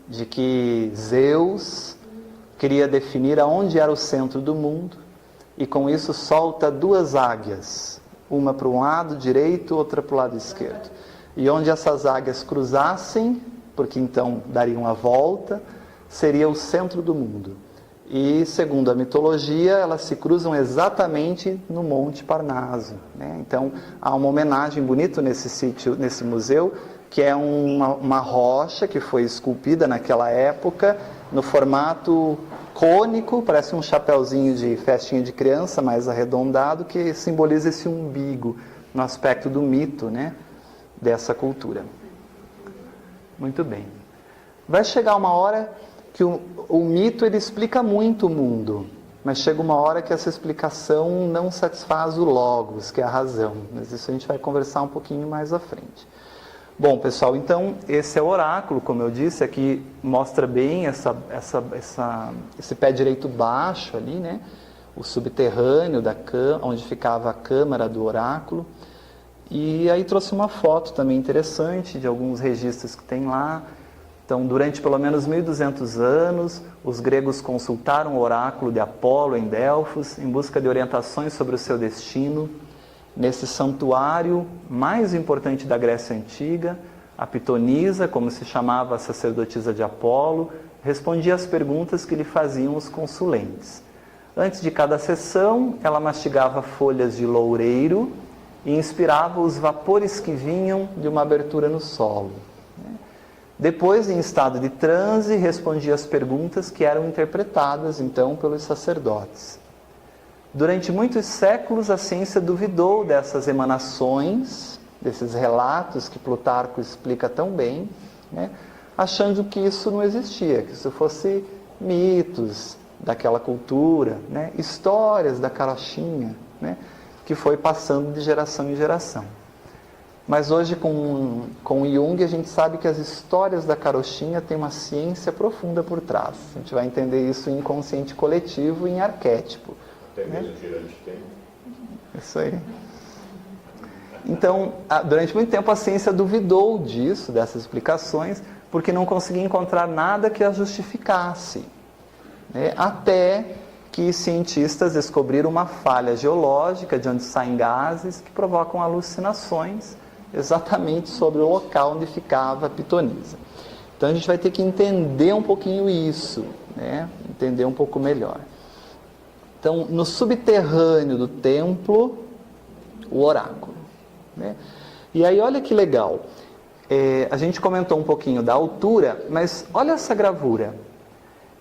de que Zeus queria definir aonde era o centro do mundo e com isso solta duas águias, uma para um lado direito, outra para o lado esquerdo. E onde essas águias cruzassem, porque então dariam a volta, seria o centro do mundo. E, segundo a mitologia, elas se cruzam exatamente no Monte Parnaso, né? Então, há uma homenagem bonita nesse sítio, nesse museu, que é uma rocha que foi esculpida naquela época, no formato cônico, parece um chapeuzinho de festinha de criança, mais arredondado, que simboliza esse umbigo, no aspecto do mito, né, dessa cultura. Muito bem. Vai chegar uma hora que o mito ele explica muito o mundo, mas chega uma hora que essa explicação não satisfaz o logos, que é a razão. Mas isso a gente vai conversar um pouquinho mais à frente. Bom, pessoal, então esse é o oráculo, como eu disse, aqui mostra bem esse pé direito baixo ali, né? O subterrâneo onde ficava a câmara do oráculo. E aí trouxe uma foto também interessante de alguns registros que tem lá. Então, durante pelo menos 1.200 anos, os gregos consultaram o oráculo de Apolo em Delfos em busca de orientações sobre o seu destino. Nesse santuário mais importante da Grécia Antiga, a Pitonisa, como se chamava a sacerdotisa de Apolo, respondia às perguntas que lhe faziam os consulentes. Antes de cada sessão, ela mastigava folhas de loureiro e inspirava os vapores que vinham de uma abertura no solo. Depois, em estado de transe, respondia às perguntas que eram interpretadas, então, pelos sacerdotes. Durante muitos séculos, a ciência duvidou dessas emanações, desses relatos que Plutarco explica tão bem, né, achando que isso não existia, que isso fosse mitos daquela cultura, né, histórias da carochinha, né, que foi passando de geração em geração. Mas hoje, com Jung, a gente sabe que as histórias da carochinha têm uma ciência profunda por trás. A gente vai entender isso em inconsciente coletivo e em arquétipo. Até mesmo Girante tem. Isso aí. Então, durante muito tempo a ciência duvidou disso, dessas explicações, porque não conseguia encontrar nada que as justificasse. Né? Até que cientistas descobriram uma falha geológica de onde saem gases que provocam alucinações exatamente sobre o local onde ficava a Pitonisa. Então a gente vai ter que entender um pouquinho isso, né? Entender um pouco melhor. Então, no subterrâneo do templo, o oráculo. Né? E aí, olha que legal. A gente comentou um pouquinho da altura, mas olha essa gravura.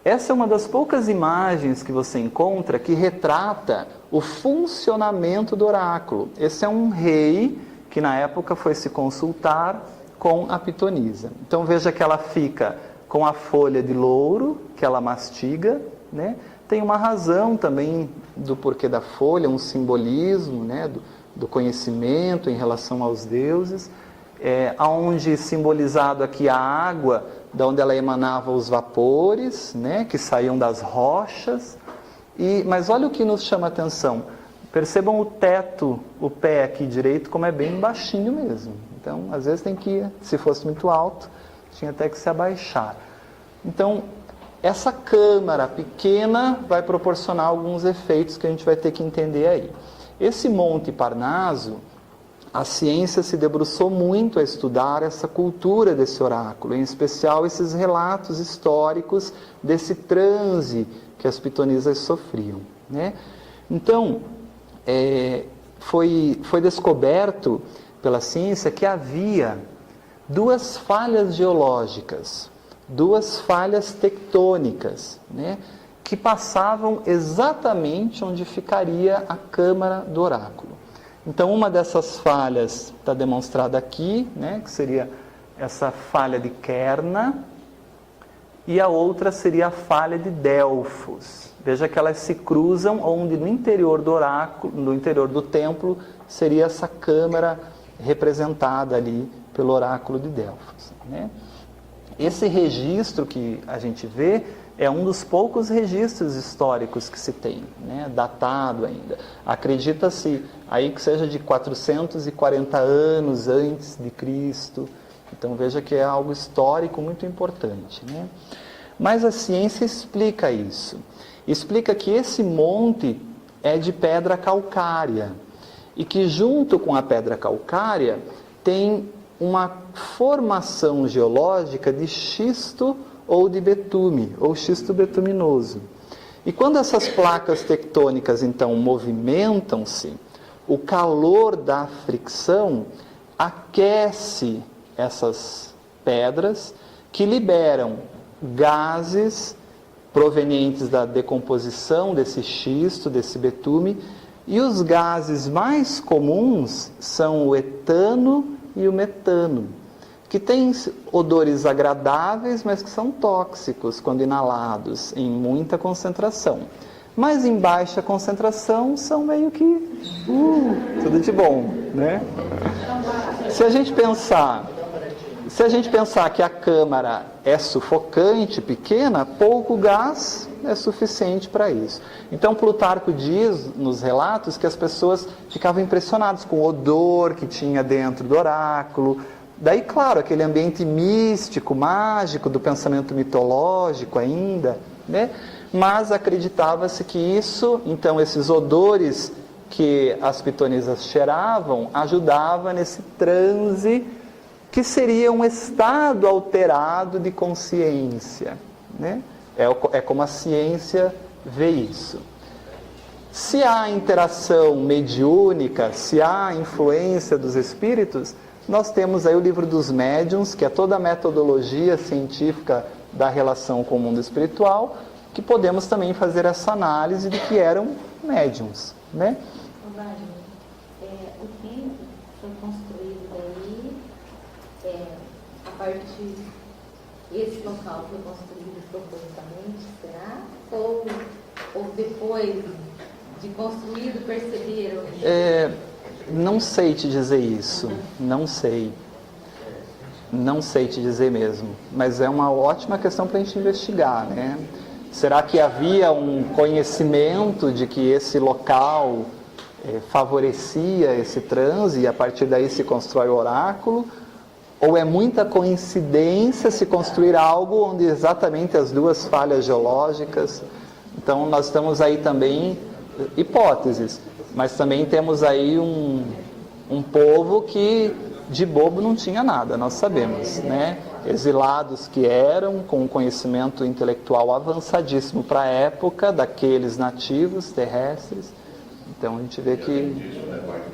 Essa é uma das poucas imagens que você encontra que retrata o funcionamento do oráculo. Esse é um rei que na época foi se consultar com a Pitonisa. Então veja que ela fica com a folha de louro, que ela mastiga, né? Tem uma razão também do porquê da folha, um simbolismo, né? do conhecimento em relação aos deuses, onde simbolizado aqui a água, da onde ela emanava os vapores, né? Que saíam das rochas. Mas olha o que nos chama a atenção. Percebam o teto, o pé aqui direito, como é bem baixinho mesmo. Então, às vezes tem que, se fosse muito alto, tinha até que se abaixar. Então, essa câmara pequena vai proporcionar alguns efeitos que a gente vai ter que entender aí. Esse Monte Parnaso, a ciência se debruçou muito a estudar essa cultura desse oráculo, em especial esses relatos históricos desse transe que as pitonisas sofriam. Né? Então, foi descoberto pela ciência que havia duas falhas geológicas, duas falhas tectônicas, né, que passavam exatamente onde ficaria a câmara do oráculo. Então, uma dessas falhas está demonstrada aqui, né, que seria essa falha de Kerna, e a outra seria a falha de Delfos. Veja que elas se cruzam, onde no interior do oráculo, no interior do templo, seria essa câmara representada ali pelo oráculo de Delfos. Né? Esse registro que a gente vê é um dos poucos registros históricos que se tem, né, datado ainda. Acredita-se aí que seja de 440 anos antes de Cristo. Então veja que é algo histórico muito importante, né? Mas a ciência explica isso. Explica que esse monte é de pedra calcária e que junto com a pedra calcária tem uma formação geológica de xisto ou de betume, ou xisto betuminoso. E quando essas placas tectônicas então movimentam-se, o calor da fricção aquece essas pedras que liberam gases provenientes da decomposição desse xisto, desse betume, e os gases mais comuns são o etano e o metano, que têm odores agradáveis, mas que são tóxicos quando inalados em muita concentração. Mas em baixa concentração são meio que tudo de bom, né? Se a gente pensar que a câmara é sufocante, pequena, pouco gás é suficiente para isso. Então Plutarco diz nos relatos que as pessoas ficavam impressionadas com o odor que tinha dentro do oráculo. Daí, claro, aquele ambiente místico, mágico, do pensamento mitológico ainda, né? Mas acreditava-se que isso, então esses odores que as pitonisas cheiravam, ajudava nesse transe que seria um estado alterado de consciência, né? É como a ciência vê isso. Se há interação mediúnica, se há influência dos espíritos, nós temos aí o livro dos médiuns, que é toda a metodologia científica da relação com o mundo espiritual, que podemos também fazer essa análise de que eram médiuns, né? O templo foi construído daí, a partir esse local foi construído propositalmente, será? Ou depois de construído perceberam? Não sei te dizer isso, não sei te dizer mesmo, mas é uma ótima questão para a gente investigar, né? Será que havia um conhecimento de que esse local favorecia esse transe e a partir daí se constrói o oráculo? Ou é muita coincidência se construir algo onde exatamente as duas falhas geológicas? Então nós estamos aí também, hipóteses, mas também temos aí um povo que de bobo não tinha nada, nós sabemos, né? Exilados que eram, com um conhecimento intelectual avançadíssimo para a época daqueles nativos terrestres. Então a gente vê que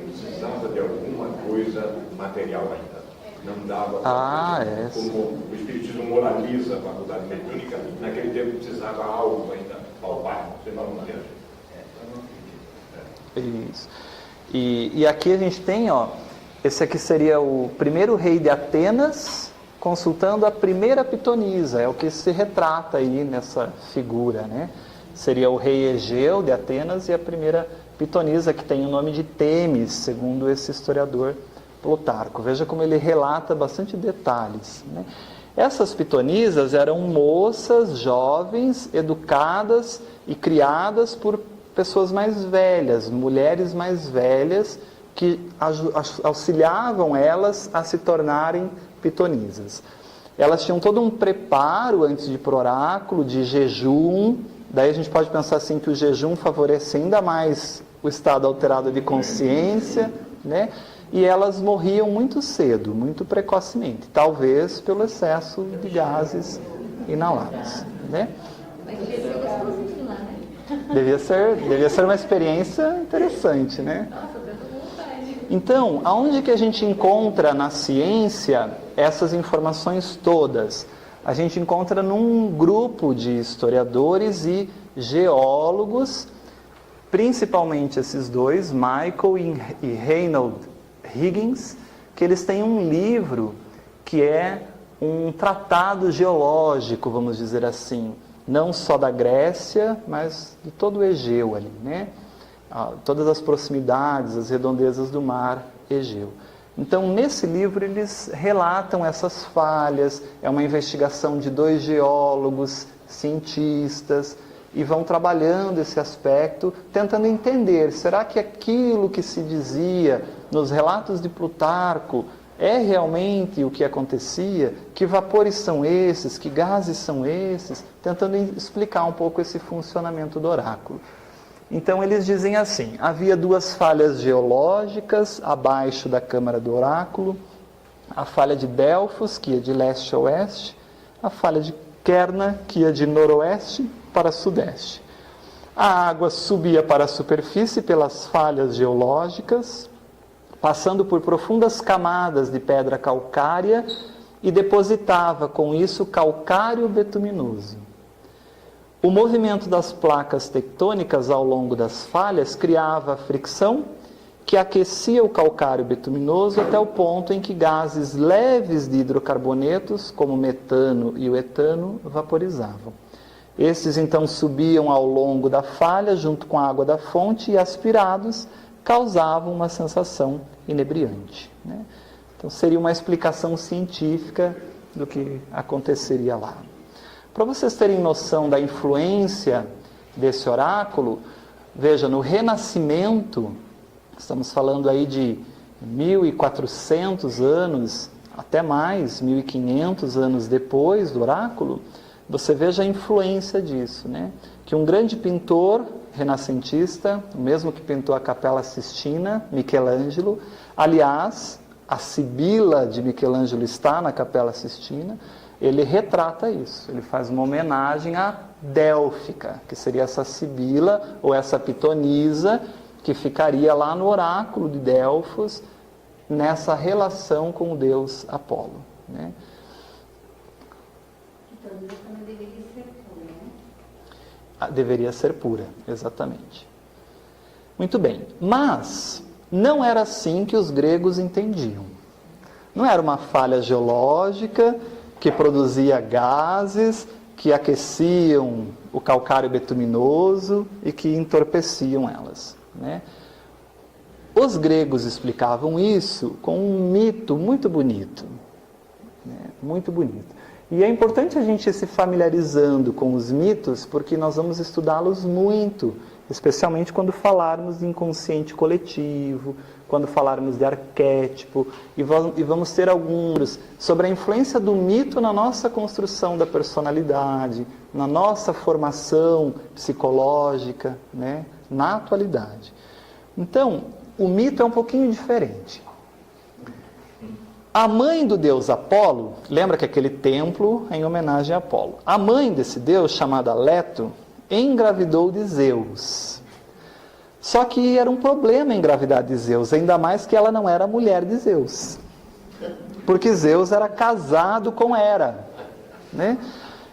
precisava de alguma coisa material ainda. Não dava, como o Espiritismo moraliza a faculdade mediúnica, naquele tempo precisava algo ainda palpável, senão não adianta. Isso. E aqui a gente tem, esse aqui seria o primeiro rei de Atenas consultando a primeira pitonisa, é o que se retrata aí nessa figura, né? Seria o rei Egeu de Atenas e a primeira pitonisa, que tem o nome de Temis, segundo esse historiador Plutarco. Veja como ele relata bastante detalhes, né? Essas pitonisas eram moças jovens, educadas e criadas por pessoas mais velhas, mulheres mais velhas, que auxiliavam elas a se tornarem pitonisas. Elas tinham todo um preparo antes de ir para o oráculo, de jejum. Daí a gente pode pensar assim que o jejum favorece ainda mais o estado alterado de consciência, né? E elas morriam muito cedo, muito precocemente, talvez pelo excesso de gases inalados, né? Mas devia ser gostosinho lá, né? Devia ser uma experiência interessante, né? Então, aonde que a gente encontra na ciência essas informações todas? A gente encontra num grupo de historiadores e geólogos, principalmente esses dois, Michael e Reynold Higgins, que eles têm um livro que é um tratado geológico, vamos dizer assim, não só da Grécia, mas de todo o Egeu ali, né? Todas as proximidades, as redondezas do mar Egeu. Então, nesse livro, eles relatam essas falhas, é uma investigação de 2 geólogos cientistas, e vão trabalhando esse aspecto, tentando entender, será que aquilo que se dizia nos relatos de Plutarco é realmente o que acontecia? Que vapores são esses? Que gases são esses? Tentando explicar um pouco esse funcionamento do oráculo. Então eles dizem assim, havia 2 falhas geológicas abaixo da câmara do oráculo, a falha de Delfos, que ia de leste a oeste, a falha de Kerna, que ia de noroeste para sudeste. A água subia para a superfície pelas falhas geológicas, passando por profundas camadas de pedra calcária e depositava com isso calcário betuminoso. O movimento das placas tectônicas ao longo das falhas criava fricção que aquecia o calcário betuminoso até o ponto em que gases leves de hidrocarbonetos, como o metano e o etano, vaporizavam. Estes então subiam ao longo da falha junto com a água da fonte e aspirados causavam uma sensação inebriante, né? Então seria uma explicação científica do que aconteceria lá. Para vocês terem noção da influência desse oráculo, veja, no Renascimento, estamos falando aí de 1400 anos, até mais, 1500 anos depois do oráculo, você veja a influência disso, né? Que um grande pintor renascentista, o mesmo que pintou a Capela Sistina, Michelangelo, aliás, a Sibila de Michelangelo está na Capela Sistina, ele retrata isso, ele faz uma homenagem à Délfica, que seria essa Sibila ou essa pitonisa que ficaria lá no oráculo de Delfos, nessa relação com o deus Apolo, né? Então, isso também deveria ser pura, né? Deveria ser pura, exatamente. Muito bem, mas não era assim que os gregos entendiam. Não era uma falha geológica que produzia gases, que aqueciam o calcário betuminoso e que entorpeciam elas, né? Os gregos explicavam isso com um mito muito bonito, né? Muito bonito. E é importante a gente ir se familiarizando com os mitos, porque nós vamos estudá-los muito, especialmente quando falarmos de inconsciente coletivo, quando falarmos de arquétipo, e vamos ter alguns sobre a influência do mito na nossa construção da personalidade, na nossa formação psicológica, né, na atualidade. Então, o mito é um pouquinho diferente. A mãe do deus Apolo, lembra que aquele templo é em homenagem a Apolo. A mãe desse deus, chamada Leto, engravidou de Zeus. Só que era um problema engravidar de Zeus, ainda mais que ela não era mulher de Zeus. Porque Zeus era casado com Hera, né?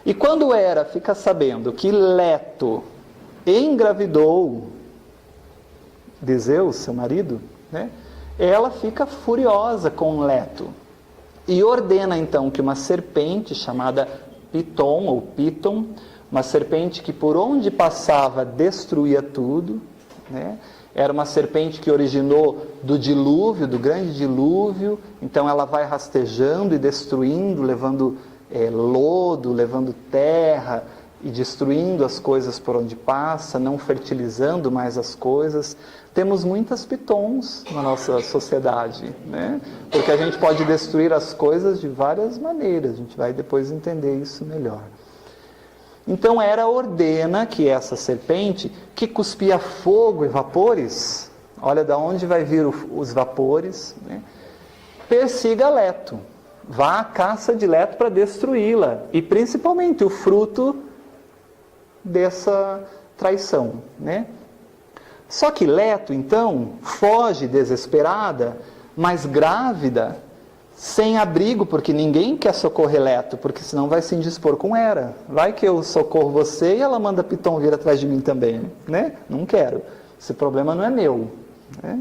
E quando Hera fica sabendo que Leto engravidou de Zeus, seu marido, né? Ela fica furiosa com Leto e ordena então que uma serpente chamada Piton ou Piton, uma serpente que por onde passava destruía tudo, né? Era uma serpente que originou do dilúvio, do grande dilúvio, então ela vai rastejando e destruindo, levando lodo, levando terra e destruindo as coisas por onde passa, não fertilizando mais as coisas. Temos muitas pitons na nossa sociedade, né? Porque a gente pode destruir as coisas de várias maneiras, a gente vai depois entender isso melhor. Então Hera ordena que essa serpente, que cuspia fogo e vapores, olha de onde vai vir os vapores, né? Persiga Leto, vá à caça de Leto para destruí-la, e principalmente o fruto dessa traição, né? Só que Leto, então, foge desesperada, mas grávida, sem abrigo, porque ninguém quer socorrer Leto, porque senão vai se indispor com Hera. Vai que eu socorro você e ela manda Piton vir atrás de mim também, né? Não quero. Esse problema não é meu, né?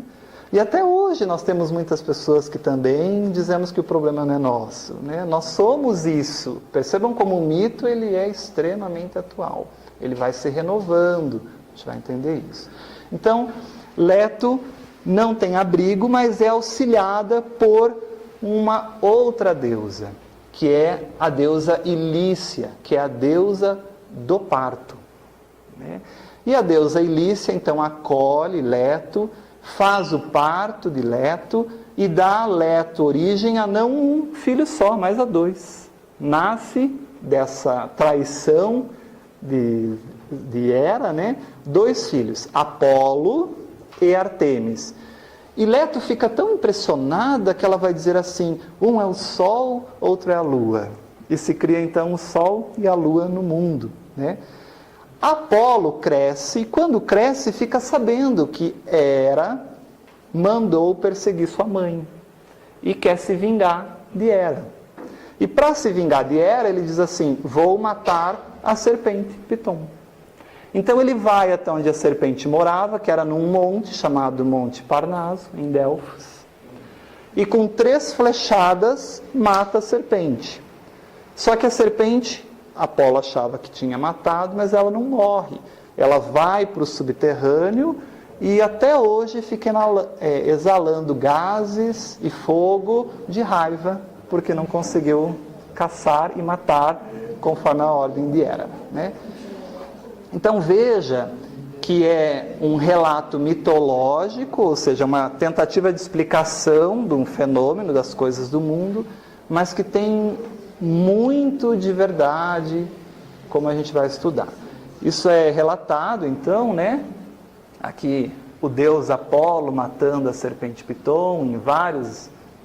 E até hoje nós temos muitas pessoas que também dizemos que o problema não é nosso, né? Nós somos isso. Percebam como o mito ele é extremamente atual. Ele vai se renovando, a gente vai entender isso. Então, Leto não tem abrigo, mas é auxiliada por uma outra deusa, que é a deusa Ilícia, que é a deusa do parto, né? E a deusa Ilícia, então, acolhe Leto, faz o parto de Leto e dá a Leto origem a não um filho só, mas a 2. Nasce dessa traição de Hera, né? 2 filhos, Apolo e Artemis. E Leto fica tão impressionada que ela vai dizer assim, um é o Sol, outro é a Lua. E se cria então o Sol e a Lua no mundo, né? Apolo cresce, e quando cresce fica sabendo que Hera mandou perseguir sua mãe e quer se vingar de Hera. E para se vingar de Hera, ele diz assim, vou matar a serpente Piton. Então ele vai até onde a serpente morava, que era num monte chamado Monte Parnaso, em Delfos, e com 3 flechadas mata a serpente. Só que a serpente, Apolo achava que tinha matado, mas ela não morre. Ela vai para o subterrâneo e até hoje fica exalando gases e fogo de raiva, porque não conseguiu caçar e matar conforme a ordem de Hera, né? Então veja que é um relato mitológico, ou seja, uma tentativa de explicação de um fenômeno, das coisas do mundo, mas que tem muito de verdade, como a gente vai estudar. Isso é relatado, então, né? Aqui o deus Apolo matando a serpente Piton,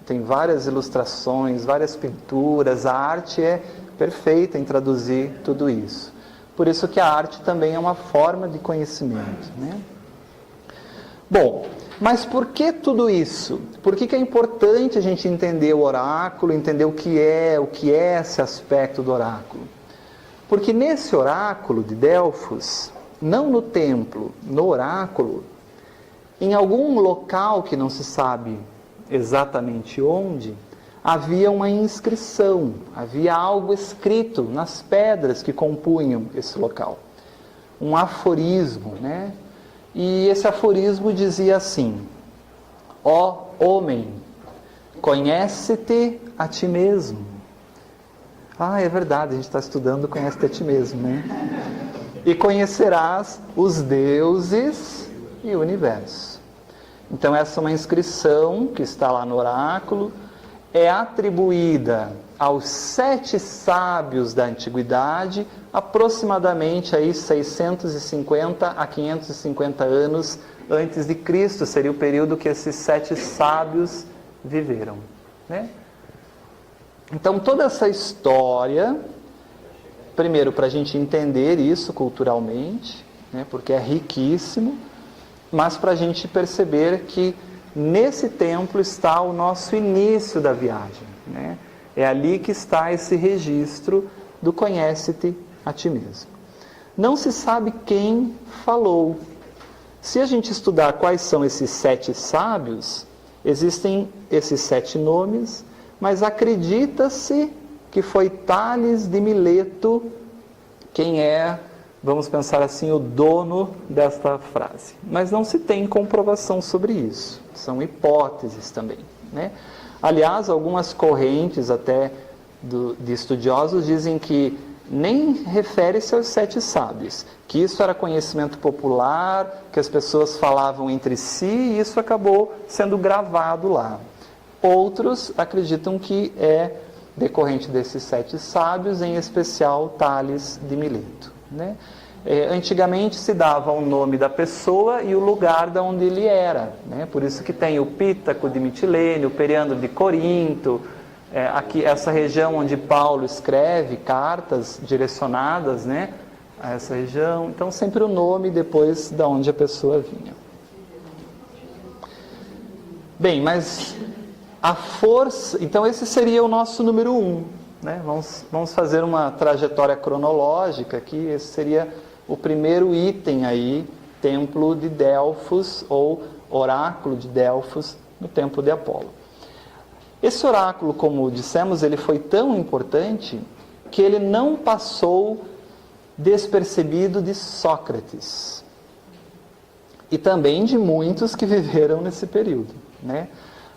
tem várias ilustrações, várias pinturas, a arte é perfeita em traduzir tudo isso. Por isso que a arte também é uma forma de conhecimento, né? Bom, mas por que tudo isso? Por que é importante a gente entender o oráculo, entender o que é esse aspecto do oráculo? Porque nesse oráculo de Delfos, não no templo, no oráculo, em algum local que não se sabe exatamente onde, havia uma inscrição, havia algo escrito nas pedras que compunham esse local. Um aforismo, né? E esse aforismo dizia assim, ó homem, conhece-te a ti mesmo. Ah, é verdade, a gente está estudando conhece-te a ti mesmo, né? E conhecerás os deuses e o universo. Então essa é uma inscrição que está lá no oráculo, é atribuída aos 7 sábios da antiguidade, aproximadamente aí 650 a 550 anos antes de Cristo, seria o período que esses 7 sábios viveram, né? Então toda essa história, primeiro para a gente entender isso culturalmente, né, porque é riquíssimo, mas para a gente perceber que nesse templo está o nosso início da viagem, né? É ali que está esse registro do conhece-te a ti mesmo. Não se sabe quem falou. Se a gente estudar quais são esses 7 sábios, existem esses 7 nomes, mas acredita-se que foi Tales de Mileto quem é, vamos pensar assim, o dono desta frase. Mas não se tem comprovação sobre isso. São hipóteses também, né? Aliás, algumas correntes até de estudiosos dizem que nem refere-se aos 7 sábios, que isso era conhecimento popular, que as pessoas falavam entre si e isso acabou sendo gravado lá. Outros acreditam que é decorrente desses 7 sábios, em especial Tales de Mileto, né? Antigamente se dava o nome da pessoa e o lugar de onde ele era, né? Por isso que tem o Pítaco de Mitilene, o Periandro de Corinto, aqui essa região onde Paulo escreve cartas direcionadas, né, a essa região. Então sempre o nome depois de onde a pessoa vinha. Bem, mas a força... Então esse seria o nosso número 1, né? Vamos fazer uma trajetória cronológica aqui. Esse seria o primeiro item aí, Templo de Delfos, ou Oráculo de Delfos, no Templo de Apolo. Esse oráculo, como dissemos, ele foi tão importante que ele não passou despercebido de Sócrates. E também de muitos que viveram nesse período, né?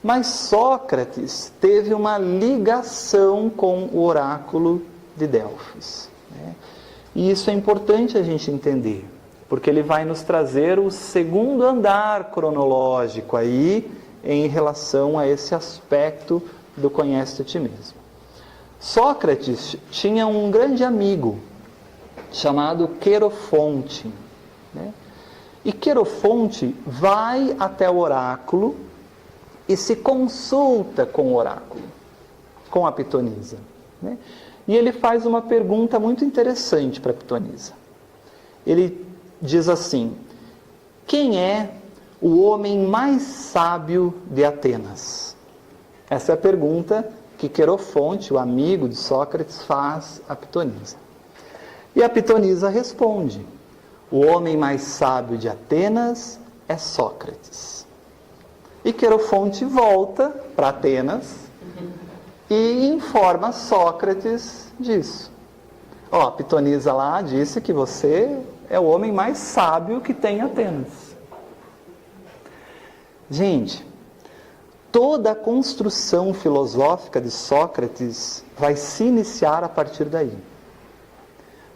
Mas Sócrates teve uma ligação com o oráculo de Delfos, né? E isso é importante a gente entender, porque ele vai nos trazer o segundo andar cronológico aí em relação a esse aspecto do conhece a ti mesmo. Sócrates tinha um grande amigo chamado Querofonte, né? E Querofonte vai até o oráculo e se consulta com o oráculo, com a Pitonisa, né? E ele faz uma pergunta muito interessante para a Pitonisa. Ele diz assim: quem é o homem mais sábio de Atenas? Essa é a pergunta que Querofonte, o amigo de Sócrates, faz a Pitonisa. E a Pitonisa responde: o homem mais sábio de Atenas é Sócrates. E Querofonte volta para Atenas e informa Sócrates disso. A Pitonisa lá disse que você é o homem mais sábio que tem em Atenas. Gente, toda a construção filosófica de Sócrates vai se iniciar a partir daí.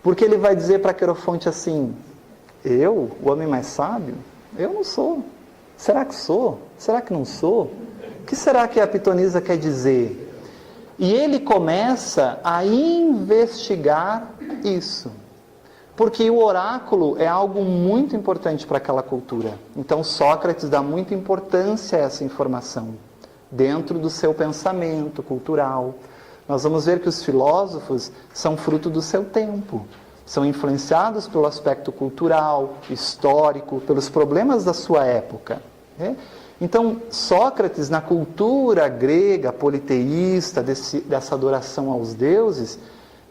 Porque ele vai dizer para Querofonte assim: eu, o homem mais sábio? Eu não sou. Será que sou? Será que não sou? O que será que a Pitonisa quer dizer? E ele começa a investigar isso. Porque o oráculo é algo muito importante para aquela cultura. Então Sócrates dá muita importância a essa informação dentro do seu pensamento cultural. Nós vamos ver que os filósofos são fruto do seu tempo. São influenciados pelo aspecto cultural, histórico, pelos problemas da sua época, né? Então, Sócrates, na cultura grega politeísta, dessa adoração aos deuses,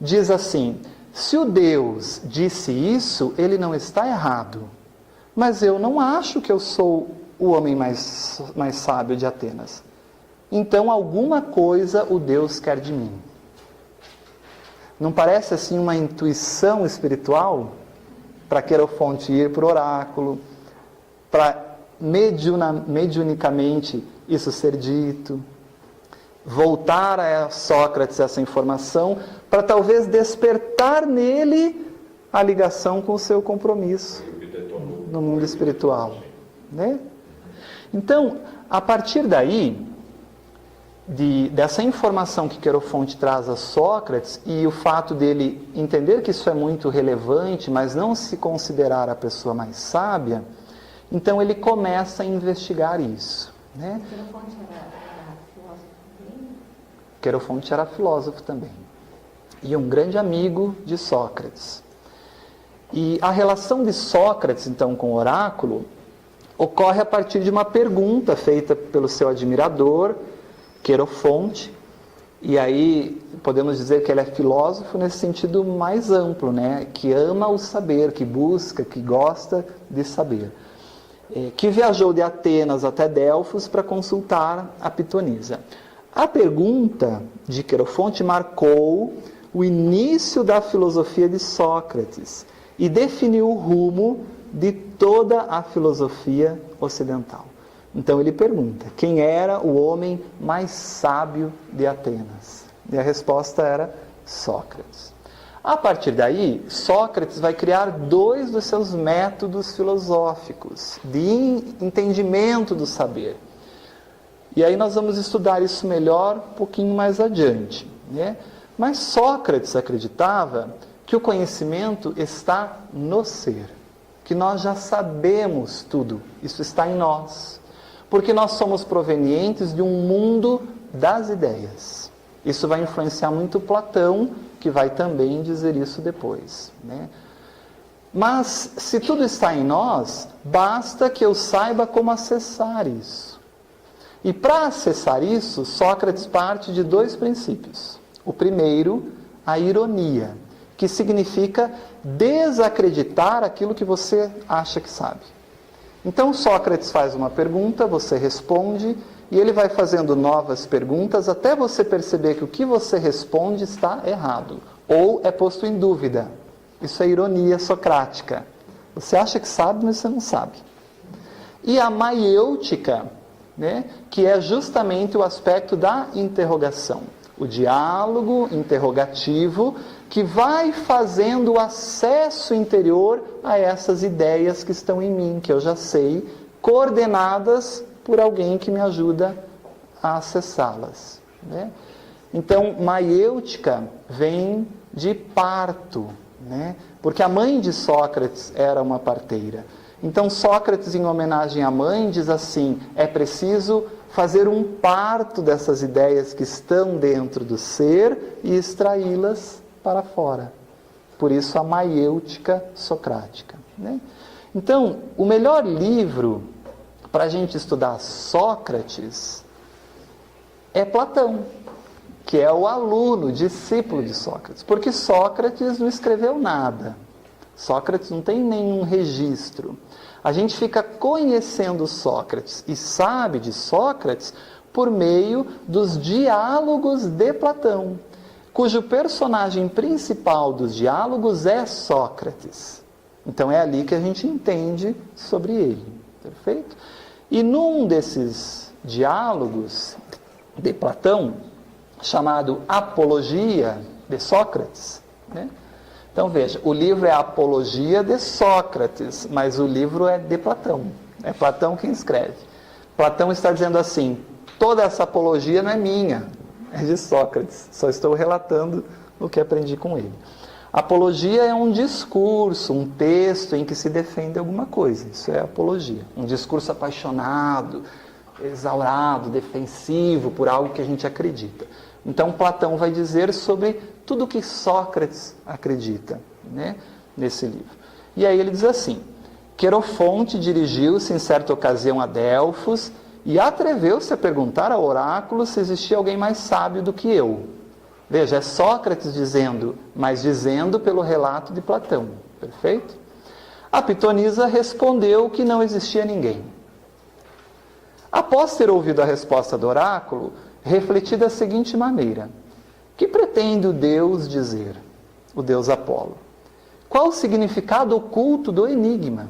diz assim: se o Deus disse isso, ele não está errado. Mas eu não acho que eu sou o homem mais sábio de Atenas. Então, alguma coisa o Deus quer de mim. Não parece assim uma intuição espiritual para Querofonte ir para o oráculo, para mediunicamente isso ser dito, voltar a Sócrates essa informação, para talvez despertar nele a ligação com o seu compromisso no mundo espiritual, né? Então, a partir daí, dessa informação que Querofonte traz a Sócrates e o fato dele entender que isso é muito relevante, mas não se considerar a pessoa mais sábia, então ele começa a investigar isso, né? Querofonte era filósofo também. E um grande amigo de Sócrates. E a relação de Sócrates, então, com o oráculo, ocorre a partir de uma pergunta feita pelo seu admirador, Querofonte. E aí podemos dizer que ele é filósofo nesse sentido mais amplo, né? Que ama o saber, que busca, que gosta de saber. Que viajou de Atenas até Delfos para consultar a Pitonisa. A pergunta de Querofonte marcou o início da filosofia de Sócrates e definiu o rumo de toda a filosofia ocidental. Então ele pergunta: quem era o homem mais sábio de Atenas? E a resposta era Sócrates. A partir daí, Sócrates vai criar 2 dos seus métodos filosóficos de entendimento do saber. E aí nós vamos estudar isso melhor um pouquinho mais adiante, né? Mas Sócrates acreditava que o conhecimento está no ser, que nós já sabemos tudo, isso está em nós, porque nós somos provenientes de um mundo das ideias. Isso vai influenciar muito Platão, que vai também dizer isso depois, né? Mas, se tudo está em nós, basta que eu saiba como acessar isso. E para acessar isso, Sócrates parte de 2 princípios. O primeiro, a ironia, que significa desacreditar aquilo que você acha que sabe. Então, Sócrates faz uma pergunta, você responde, e ele vai fazendo novas perguntas até você perceber que o que você responde está errado, ou é posto em dúvida. Isso é ironia socrática. Você acha que sabe, mas você não sabe. E a maiêutica, né, que é justamente o aspecto da interrogação. O diálogo interrogativo que vai fazendo o acesso interior a essas ideias que estão em mim, que eu já sei, coordenadas por alguém que me ajuda a acessá-las, né? Então, maiêutica vem de parto, né? Porque a mãe de Sócrates era uma parteira. Então, Sócrates, em homenagem à mãe, diz assim: é preciso fazer um parto dessas ideias que estão dentro do ser e extraí-las para fora. Por isso, a maiêutica socrática, né? Então, o melhor livro para a gente estudar Sócrates é Platão, que é o aluno, discípulo de Sócrates. Porque Sócrates não escreveu nada. Sócrates não tem nenhum registro. A gente fica conhecendo Sócrates e sabe de Sócrates por meio dos diálogos de Platão, cujo personagem principal dos diálogos é Sócrates. Então é ali que a gente entende sobre ele, perfeito? E num desses diálogos de Platão, chamado Apologia de Sócrates, né? Então veja, o livro é a Apologia de Sócrates, mas o livro é de Platão. É Platão quem escreve. Platão está dizendo assim: toda essa apologia não é minha, é de Sócrates. Só estou relatando o que aprendi com ele. Apologia é um discurso, um texto em que se defende alguma coisa. Isso é apologia. Um discurso apaixonado, exaurado, defensivo por algo que a gente acredita. Então, Platão vai dizer sobre tudo o que Sócrates acredita, né, nesse livro. E aí ele diz assim: Querofonte dirigiu-se em certa ocasião a Delfos e atreveu-se a perguntar ao oráculo se existia alguém mais sábio do que eu. Veja, é Sócrates dizendo, mas dizendo pelo relato de Platão, perfeito? A pitonisa respondeu que não existia ninguém. Após ter ouvido a resposta do oráculo, refleti da seguinte maneira: que pretende o Deus dizer, o Deus Apolo? Qual o significado oculto do enigma?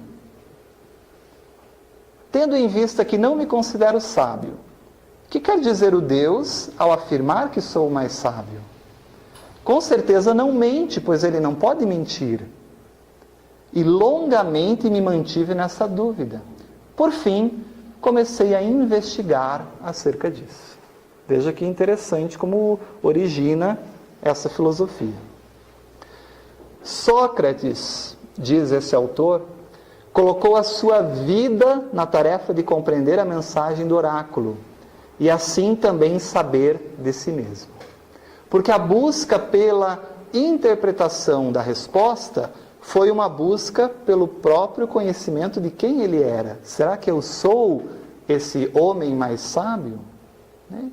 Tendo em vista que não me considero sábio, o que quer dizer o Deus ao afirmar que sou o mais sábio? Com certeza não mente, pois ele não pode mentir. E longamente me mantive nessa dúvida. Por fim, comecei a investigar acerca disso. Veja que interessante como origina essa filosofia. Sócrates, diz esse autor, colocou a sua vida na tarefa de compreender a mensagem do oráculo e assim também saber de si mesmo. Porque a busca pela interpretação da resposta foi uma busca pelo próprio conhecimento de quem ele era. Será que eu sou esse homem mais sábio? Né?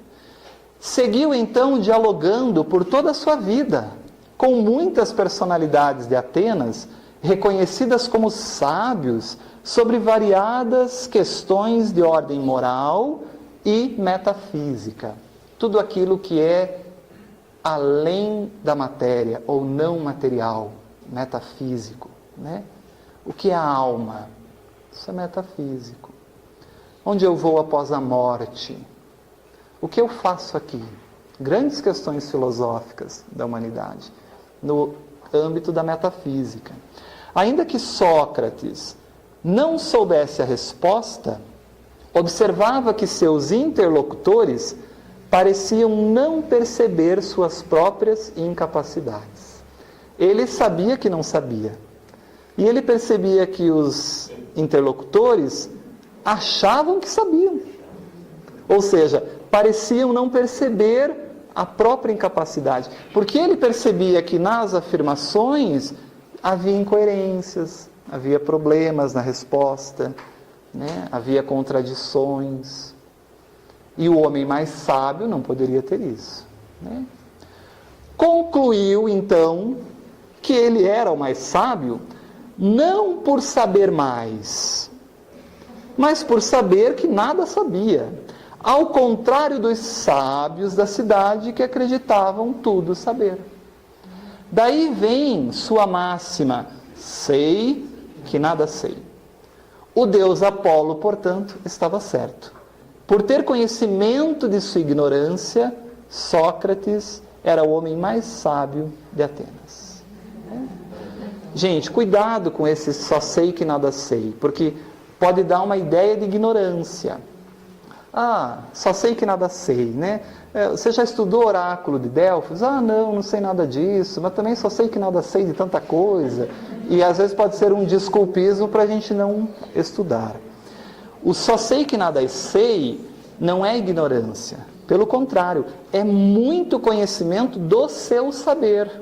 Seguiu então dialogando por toda a sua vida com muitas personalidades de Atenas, reconhecidas como sábios sobre variadas questões de ordem moral e metafísica. Tudo aquilo que é além da matéria ou não material, metafísico, né? O que é a alma? Isso é metafísico. Onde eu vou após a morte? O que eu faço aqui? Grandes questões filosóficas da humanidade, no âmbito da metafísica. Ainda que Sócrates não soubesse a resposta, observava que seus interlocutores pareciam não perceber suas próprias incapacidades. Ele sabia que não sabia. E ele percebia que os interlocutores achavam que sabiam. Ou seja, pareciam não perceber a própria incapacidade. Porque ele percebia que nas afirmações havia incoerências, havia problemas na resposta, né? Havia contradições. E o homem mais sábio não poderia ter isso, né? Concluiu, então, que ele era o mais sábio, não por saber mais, mas por saber que nada sabia, ao contrário dos sábios da cidade que acreditavam tudo saber. Daí vem sua máxima: sei que nada sei. O deus Apolo, portanto, estava certo. Por ter conhecimento de sua ignorância, Sócrates era o homem mais sábio de Atenas. Gente, cuidado com esse só sei que nada sei, porque pode dar uma ideia de ignorância. Ah, só sei que nada sei, né? Você já estudou o oráculo de Delfos? Ah, não sei nada disso, mas também só sei que nada sei de tanta coisa. E às vezes pode ser um desculpismo para a gente não estudar. O só sei que nada sei não é ignorância. Pelo contrário, é muito conhecimento do seu saber.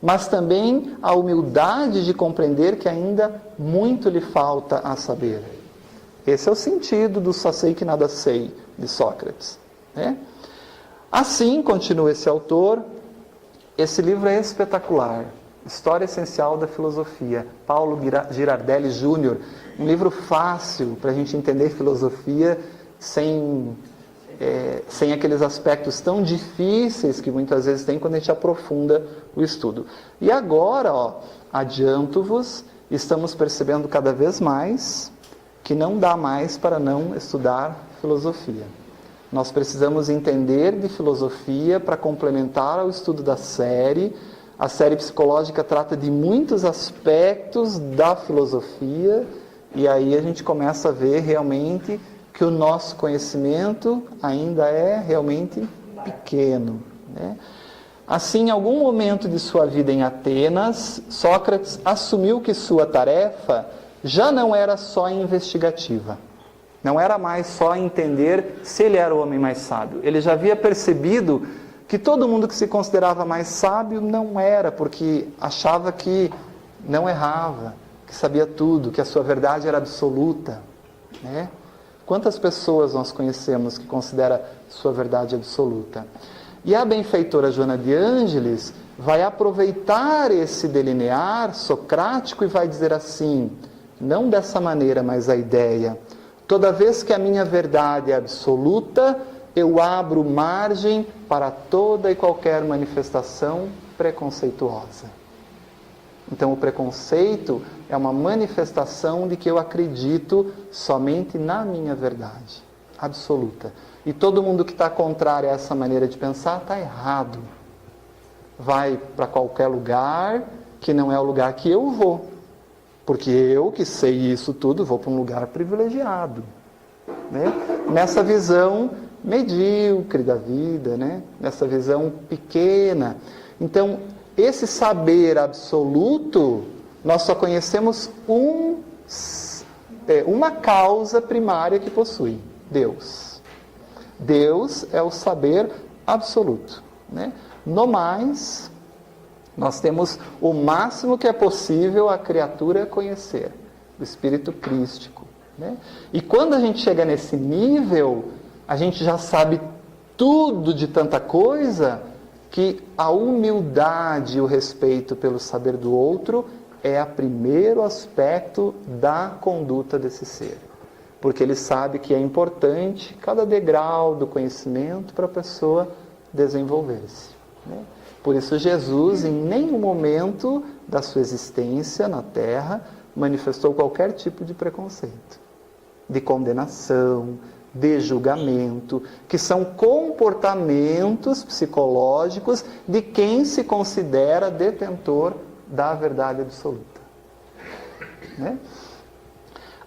Mas também a humildade de compreender que ainda muito lhe falta a saber. Esse é o sentido do só sei que nada sei de Sócrates, né? Assim, continua esse autor, esse livro é espetacular. História Essencial da Filosofia, Paulo Girardelli Jr. Um livro fácil para a gente entender filosofia sem aqueles aspectos tão difíceis que muitas vezes tem quando a gente aprofunda o estudo. E agora, adianto-vos, estamos percebendo cada vez mais que não dá mais para não estudar filosofia. Nós precisamos entender de filosofia para complementar ao estudo da série. A série psicológica trata de muitos aspectos da filosofia e aí a gente começa a ver realmente que o nosso conhecimento ainda é realmente pequeno, né? Assim, em algum momento de sua vida em Atenas, Sócrates assumiu que sua tarefa já não era só investigativa. Não era mais só entender se ele era o homem mais sábio. Ele já havia percebido que todo mundo que se considerava mais sábio não era, porque achava que não errava, que sabia tudo, que a sua verdade era absoluta, né? Quantas pessoas nós conhecemos que considera sua verdade absoluta? E a benfeitora Joana de Ângeles vai aproveitar esse delinear socrático e vai dizer assim, não dessa maneira, mas a ideia: toda vez que a minha verdade é absoluta, eu abro margem para toda e qualquer manifestação preconceituosa. Então, o preconceito é uma manifestação de que eu acredito somente na minha verdade absoluta. E todo mundo que está contrário a essa maneira de pensar está errado. Vai para qualquer lugar que não é o lugar que eu vou. Porque eu, que sei isso tudo, vou para um lugar privilegiado, né? Nessa visão medíocre da vida, né? Nessa visão pequena. Então, esse saber absoluto, nós só conhecemos uma causa primária que possui: Deus. Deus é o saber absoluto, né? No mais, nós temos o máximo que é possível a criatura conhecer, o espírito crístico, né? E quando a gente chega nesse nível, a gente já sabe tudo de tanta coisa que a humildade e o respeito pelo saber do outro é o primeiro aspecto da conduta desse ser. Porque ele sabe que é importante cada degrau do conhecimento para a pessoa desenvolver-se, né? Por isso Jesus, em nenhum momento da sua existência na Terra, manifestou qualquer tipo de preconceito, de condenação, de julgamento, que são comportamentos psicológicos de quem se considera detentor da verdade absoluta, né?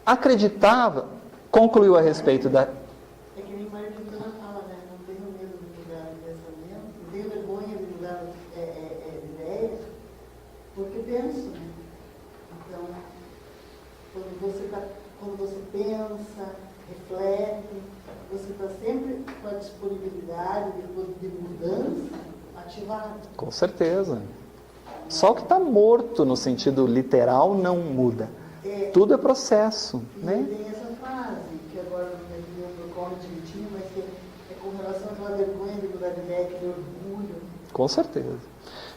Acreditava, concluiu a respeito da... É que nem Maria Quintana fala, né? Não tenho medo de mudar de pensamento, não tenho vergonha de mudar de ideia, porque penso, né? Então, quando você pensa, reflete, você está sempre com a disponibilidade de mudança ativada. Com certeza. Só o que está morto no sentido literal não muda. Tudo é processo, né? Tem essa frase, que agora não me ocorre direitinho, mas que é com relação àquela vergonha de mudar de ideia, aquele orgulho. Com certeza.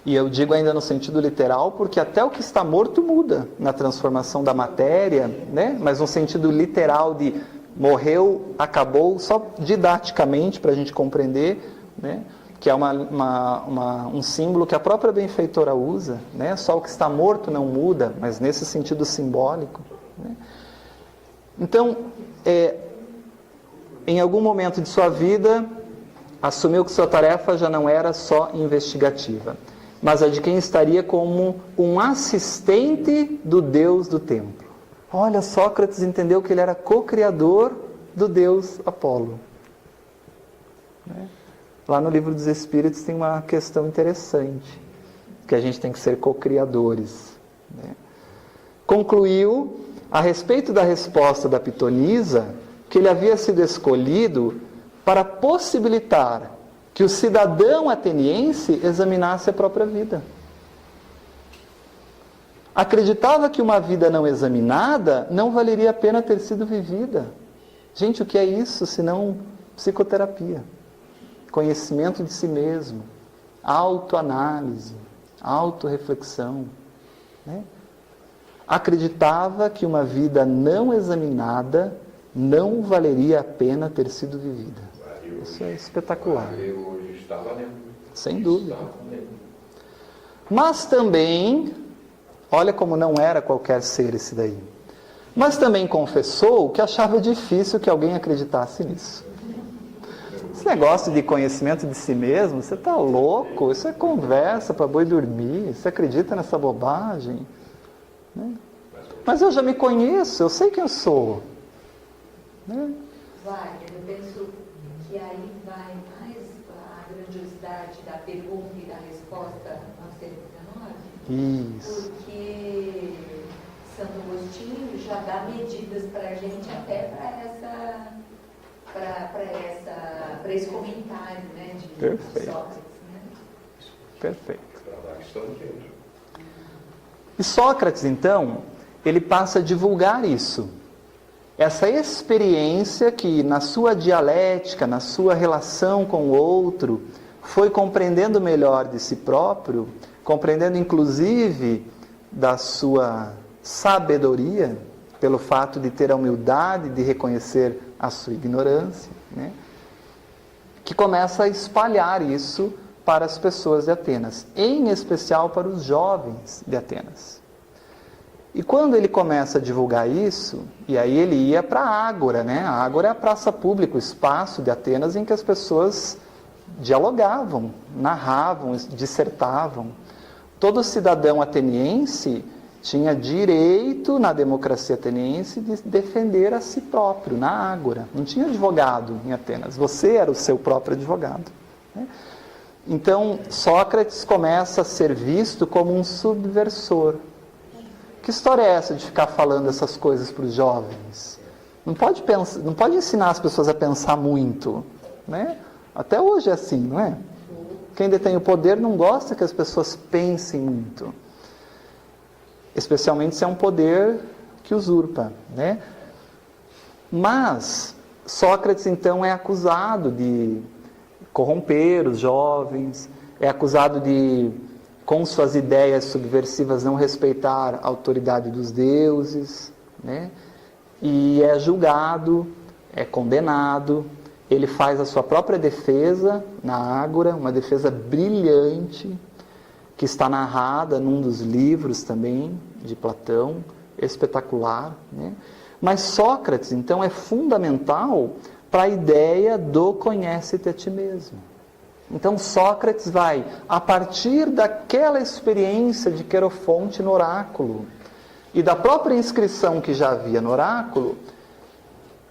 E eu digo ainda no sentido literal, porque até o que está morto muda na transformação da matéria, né? Mas no sentido literal de morreu, acabou, só didaticamente para a gente compreender, né? Que é um símbolo que a própria benfeitora usa, né? Só o que está morto não muda, mas nesse sentido simbólico, né? Então, em algum momento de sua vida, assumiu que sua tarefa já não era só investigativa, mas a de quem estaria como um assistente do Deus do templo. Olha, Sócrates entendeu que ele era co-criador do Deus Apolo. Lá no Livro dos Espíritos tem uma questão interessante, que a gente tem que ser co-criadores. Concluiu, a respeito da resposta da pitonisa, que ele havia sido escolhido para possibilitar que o cidadão ateniense examinasse a própria vida. Acreditava que uma vida não examinada não valeria a pena ter sido vivida. Gente, o que é isso senão psicoterapia? Conhecimento de si mesmo, autoanálise, autorreflexão. Acreditava que uma vida não examinada não valeria a pena ter sido vivida. Isso é espetacular. Hoje está valendo. Sem dúvida. Mas também, olha como não era qualquer ser esse daí. Mas também confessou que achava difícil que alguém acreditasse nisso. Esse negócio de conhecimento de si mesmo, você está louco? Isso é conversa para boi dormir. Você acredita nessa bobagem? Mas eu já me conheço, eu sei quem eu sou. Vai, eu penso que aí vai mais a grandiosidade da pergunta e da resposta 919. Isso. Porque Santo Agostinho já dá medidas para a gente até para esse comentário, né, de Perfeito. Sócrates. Né? Perfeito. E Sócrates, então, ele passa a divulgar isso. Essa experiência que na sua dialética, na sua relação com o outro, foi compreendendo melhor de si próprio, compreendendo inclusive da sua sabedoria, pelo fato de ter a humildade de reconhecer a sua ignorância, que começa a espalhar isso para as pessoas de Atenas, em especial para os jovens de Atenas. E quando ele começa a divulgar isso, e aí ele ia para a Ágora, A Ágora é a praça pública, o espaço de Atenas em que as pessoas dialogavam, narravam, dissertavam. Todo cidadão ateniense tinha direito, na democracia ateniense, de defender a si próprio, na Ágora. Não tinha advogado em Atenas, você era o seu próprio advogado. Então, Sócrates começa a ser visto como um subversor. Que história é essa de ficar falando essas coisas para os jovens? Não pode ensinar as pessoas a pensar muito, Até hoje é assim, não é? Quem detém o poder não gosta que as pessoas pensem muito. Especialmente se é um poder que usurpa, Mas Sócrates, então, é acusado de corromper os jovens, é acusado de, com suas ideias subversivas, não respeitar a autoridade dos deuses, e é julgado, é condenado. Ele faz a sua própria defesa na Ágora, uma defesa brilhante, que está narrada num dos livros também de Platão, espetacular. Mas Sócrates, então, é fundamental para a ideia do conhece-te a ti mesmo. Então Sócrates vai, a partir daquela experiência de Querofonte no oráculo, e da própria inscrição que já havia no oráculo,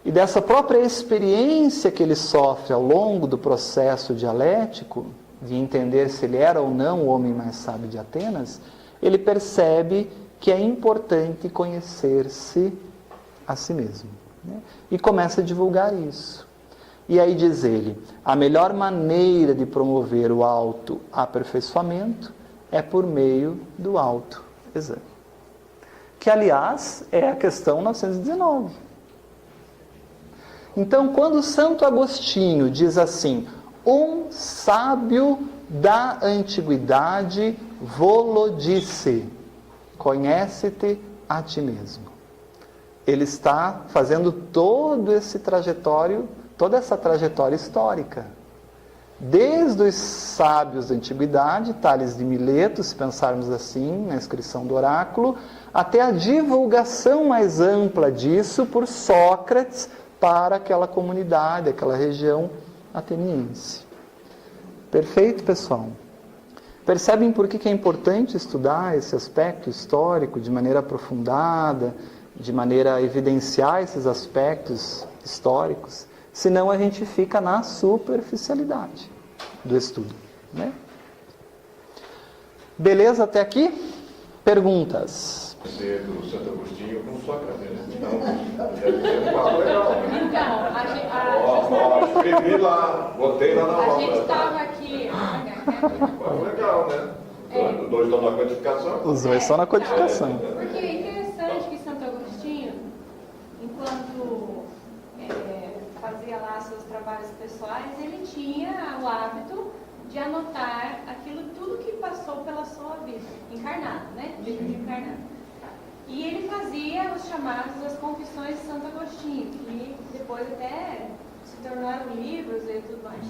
e dessa própria experiência que ele sofre ao longo do processo dialético, de entender se ele era ou não o homem mais sábio de Atenas, ele percebe que é importante conhecer-se a si mesmo. E começa a divulgar isso. E aí diz ele, a melhor maneira de promover o autoaperfeiçoamento é por meio do autoexame. Que, aliás, é a questão 919. Então, quando Santo Agostinho diz assim, um sábio da antiguidade vô-lo disse, conhece-te a ti mesmo. Ele está fazendo toda essa trajetória histórica. Desde os sábios da antiguidade, Tales de Mileto, se pensarmos assim, na inscrição do oráculo, até a divulgação mais ampla disso por Sócrates para aquela comunidade, aquela região ateniense. Perfeito, pessoal. Percebem por que é importante estudar esse aspecto histórico de maneira aprofundada, de maneira a evidenciar esses aspectos históricos? Senão a gente fica na superficialidade do estudo, né? Beleza até aqui? Perguntas? Do Santo Agostinho com Sócrates, né? Então, deve ser um papo legal, né? Então, Escrevi lá, botei lá na a obra. gente estava aqui. Papo legal, né? Os dois estão na codificação. Os dois são na codificação. Porque é interessante que Santo Agostinho, enquanto fazia lá seus trabalhos pessoais, ele tinha o hábito de anotar aquilo tudo que passou pela sua vida, encarnado, né? Vida de encarnado. E ele fazia os chamados as Confissões de Santo Agostinho, que depois até se tornaram livros e tudo mais.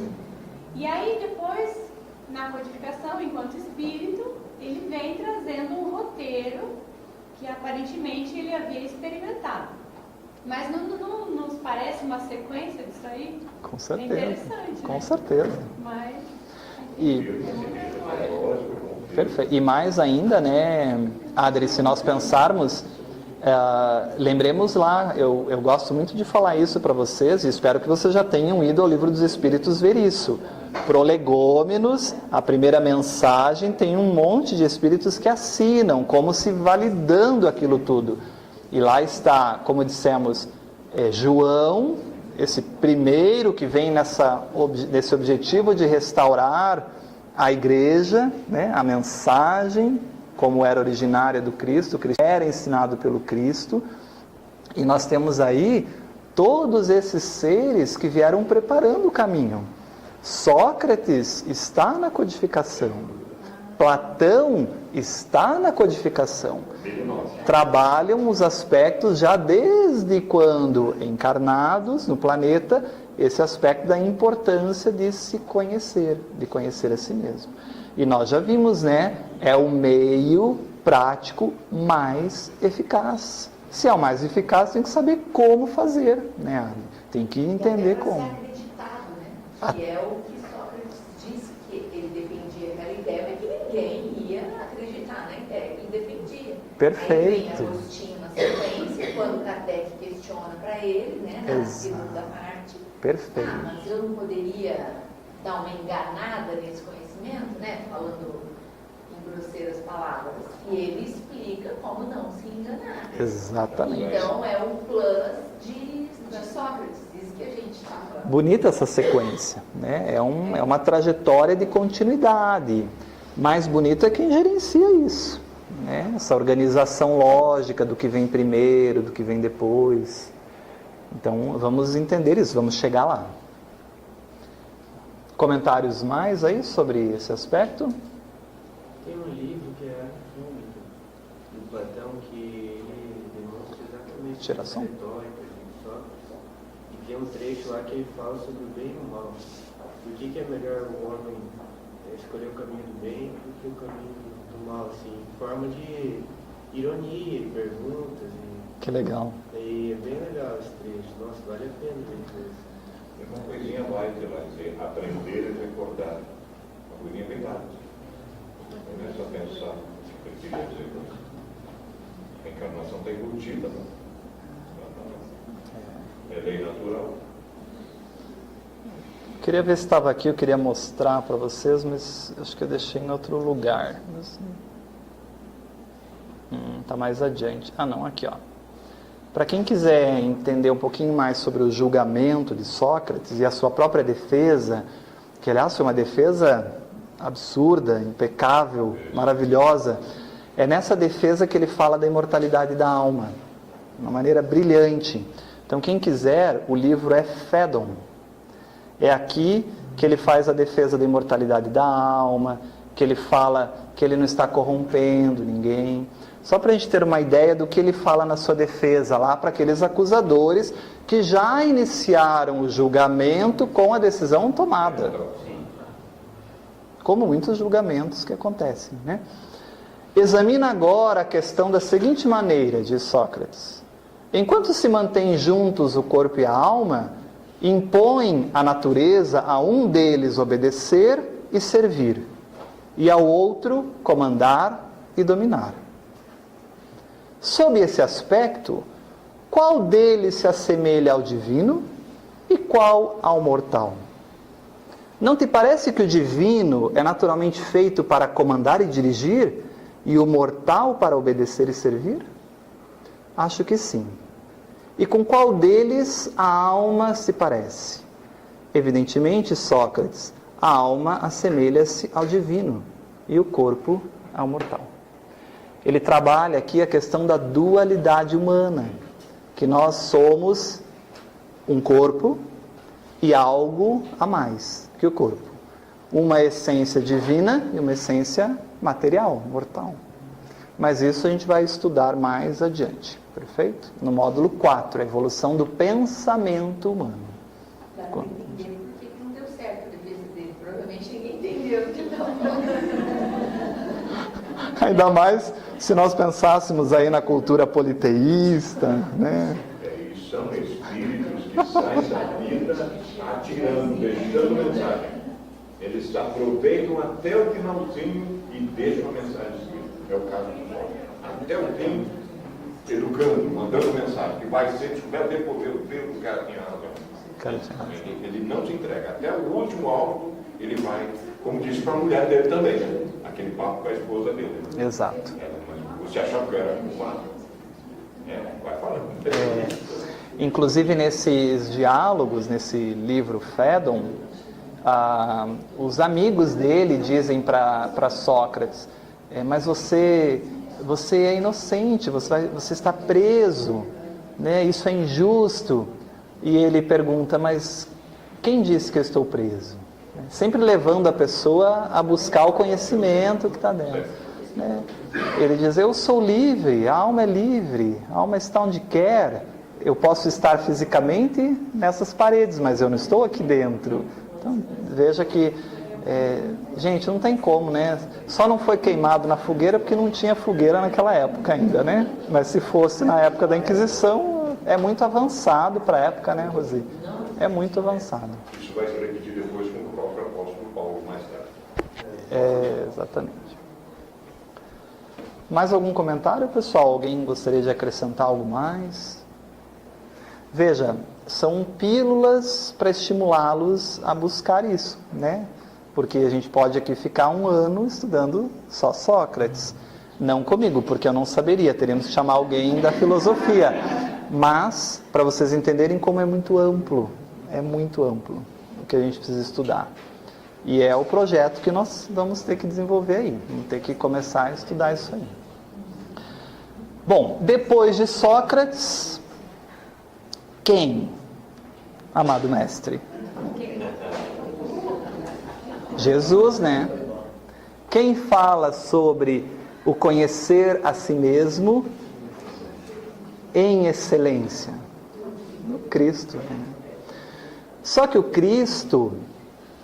E aí depois, na codificação, enquanto espírito, ele vem trazendo um roteiro que aparentemente ele havia experimentado. Mas não nos parece uma sequência disso aí? Com certeza. É interessante, Com né? certeza. Mas... Perfeito. E mais ainda, né, Adri, se nós pensarmos, lembremos lá, eu gosto muito de falar isso para vocês, e espero que vocês já tenham ido ao Livro dos Espíritos ver isso. Prolegômenos, a primeira mensagem, tem um monte de espíritos que assinam, como se validando aquilo tudo. E lá está, como dissemos, João, esse primeiro que vem nesse objetivo de restaurar a igreja, né, a mensagem, como era originária do Cristo, o Cristo era ensinado pelo Cristo, e nós temos aí todos esses seres que vieram preparando o caminho. Sócrates está na codificação, Platão está na codificação, trabalham os aspectos já desde quando encarnados no planeta, esse aspecto da importância de se conhecer, de conhecer a si mesmo. E nós já vimos, né? É o meio prático mais eficaz. Se é o mais eficaz, tem que saber como fazer, né? Tem que entender como. Ser acreditado, né? Que é o que Sócrates disse que ele defendia aquela ideia, mas que ninguém ia acreditar na ideia que ele defendia. Perfeito. Aí vem Agostinho na sequência, quando Kardec questiona para ele, né? Na segunda parte. Perfeito. Mas eu não poderia dar uma enganada nesse conhecimento, né? Falando em grosseiras palavras. E ele explica como não se enganar. Exatamente. Então é o plus de Sócrates, isso que a gente está falando. Bonita essa sequência, né? É uma trajetória de continuidade. Mais bonito é quem gerencia isso, né? Essa organização lógica do que vem primeiro, do que vem depois. Então, vamos entender isso, vamos chegar lá. Comentários mais aí sobre esse aspecto? Tem um livro que é Química, do Platão, que ele demonstra exatamente Geração? a retórica de Sócrates, e tem um trecho lá que ele fala sobre o bem e o mal. Por que é melhor o homem escolher o caminho do bem do que o caminho do mal, assim, em forma de ironia, de perguntas. Que legal. E é bem legal esse trecho, nossa, vale a pena ver isso. Tem uma coisinha mais de lá, dizer, aprender e recordar. Uma coisinha bem nada. Começa a pensar, eu queria dizer, a encarnação está embutida, né? É lei natural. Queria ver se estava aqui, eu queria mostrar para vocês, mas acho que eu deixei em outro lugar. Está mais adiante. Ah, não, aqui, ó. Para quem quiser entender um pouquinho mais sobre o julgamento de Sócrates e a sua própria defesa, que aliás foi uma defesa absurda, impecável, maravilhosa, é nessa defesa que ele fala da imortalidade da alma, de uma maneira brilhante. Então quem quiser, o livro é Fédon. É aqui que ele faz a defesa da imortalidade da alma, que ele fala que ele não está corrompendo ninguém. Só para a gente ter uma ideia do que ele fala na sua defesa lá para aqueles acusadores que já iniciaram o julgamento com a decisão tomada. Como muitos julgamentos que acontecem, né? Examina agora a questão da seguinte maneira, diz Sócrates. Enquanto se mantém juntos o corpo e a alma, impõe a natureza a um deles obedecer e servir, e ao outro comandar e dominar. Sob esse aspecto, qual deles se assemelha ao divino e qual ao mortal? Não te parece que o divino é naturalmente feito para comandar e dirigir, e o mortal para obedecer e servir? Acho que sim. E com qual deles a alma se parece? Evidentemente, Sócrates, a alma assemelha-se ao divino e o corpo ao mortal. Ele trabalha aqui a questão da dualidade humana, que nós somos um corpo e algo a mais que o corpo. Uma essência divina e uma essência material, mortal. Mas isso a gente vai estudar mais adiante, perfeito? No módulo 4, a evolução do pensamento humano. Dá para entender por que não deu certo a defesa dele. Provavelmente ninguém entendeu o que estava Ainda mais se nós pensássemos aí na cultura politeísta, né? São espíritos que saem da vida atirando, deixando mensagem. Eles aproveitam até o finalzinho e deixam a mensagem escrita. É o caso do Sol. Até o fim, educando, mandando mensagem, que vai ser, se vai depois o cara tinha razão. Ele não se entrega. Até o último alvo, ele vai, como disse para a mulher dele também, né? Aquele papo com a esposa dele. Né? Exato. Mas você achava que eu era culpado? Vai falando. Inclusive nesses diálogos, nesse livro Fédon, os amigos dele dizem para Sócrates, mas você é inocente, você está preso, né? Isso é injusto. E ele pergunta, mas quem disse que eu estou preso? Sempre levando a pessoa a buscar o conhecimento que está dentro. Né? Ele diz, eu sou livre, a alma é livre, a alma está onde quer. Eu posso estar fisicamente nessas paredes, mas eu não estou aqui dentro. Então, veja que, gente, não tem como, né? Só não foi queimado na fogueira porque não tinha fogueira naquela época ainda, né? Mas se fosse na época da Inquisição, é muito avançado para a época, né, Rosi? É muito avançado. Isso vai se repetir depois com o próprio apóstolo Paulo mais tarde. Exatamente. Mais algum comentário, pessoal? Alguém gostaria de acrescentar algo mais? Veja, são pílulas para estimulá-los a buscar isso, né? Porque a gente pode aqui ficar 1 ano estudando só Sócrates. Não comigo, porque eu não saberia, teríamos que chamar alguém da filosofia. Mas, para vocês entenderem como é muito amplo o que a gente precisa estudar. E é o projeto que nós vamos ter que desenvolver aí, vamos ter que começar a estudar isso aí. Bom, depois de Sócrates, quem, amado mestre? Jesus, né? Quem fala sobre o conhecer a si mesmo em excelência? O Cristo. Né? Só que o Cristo,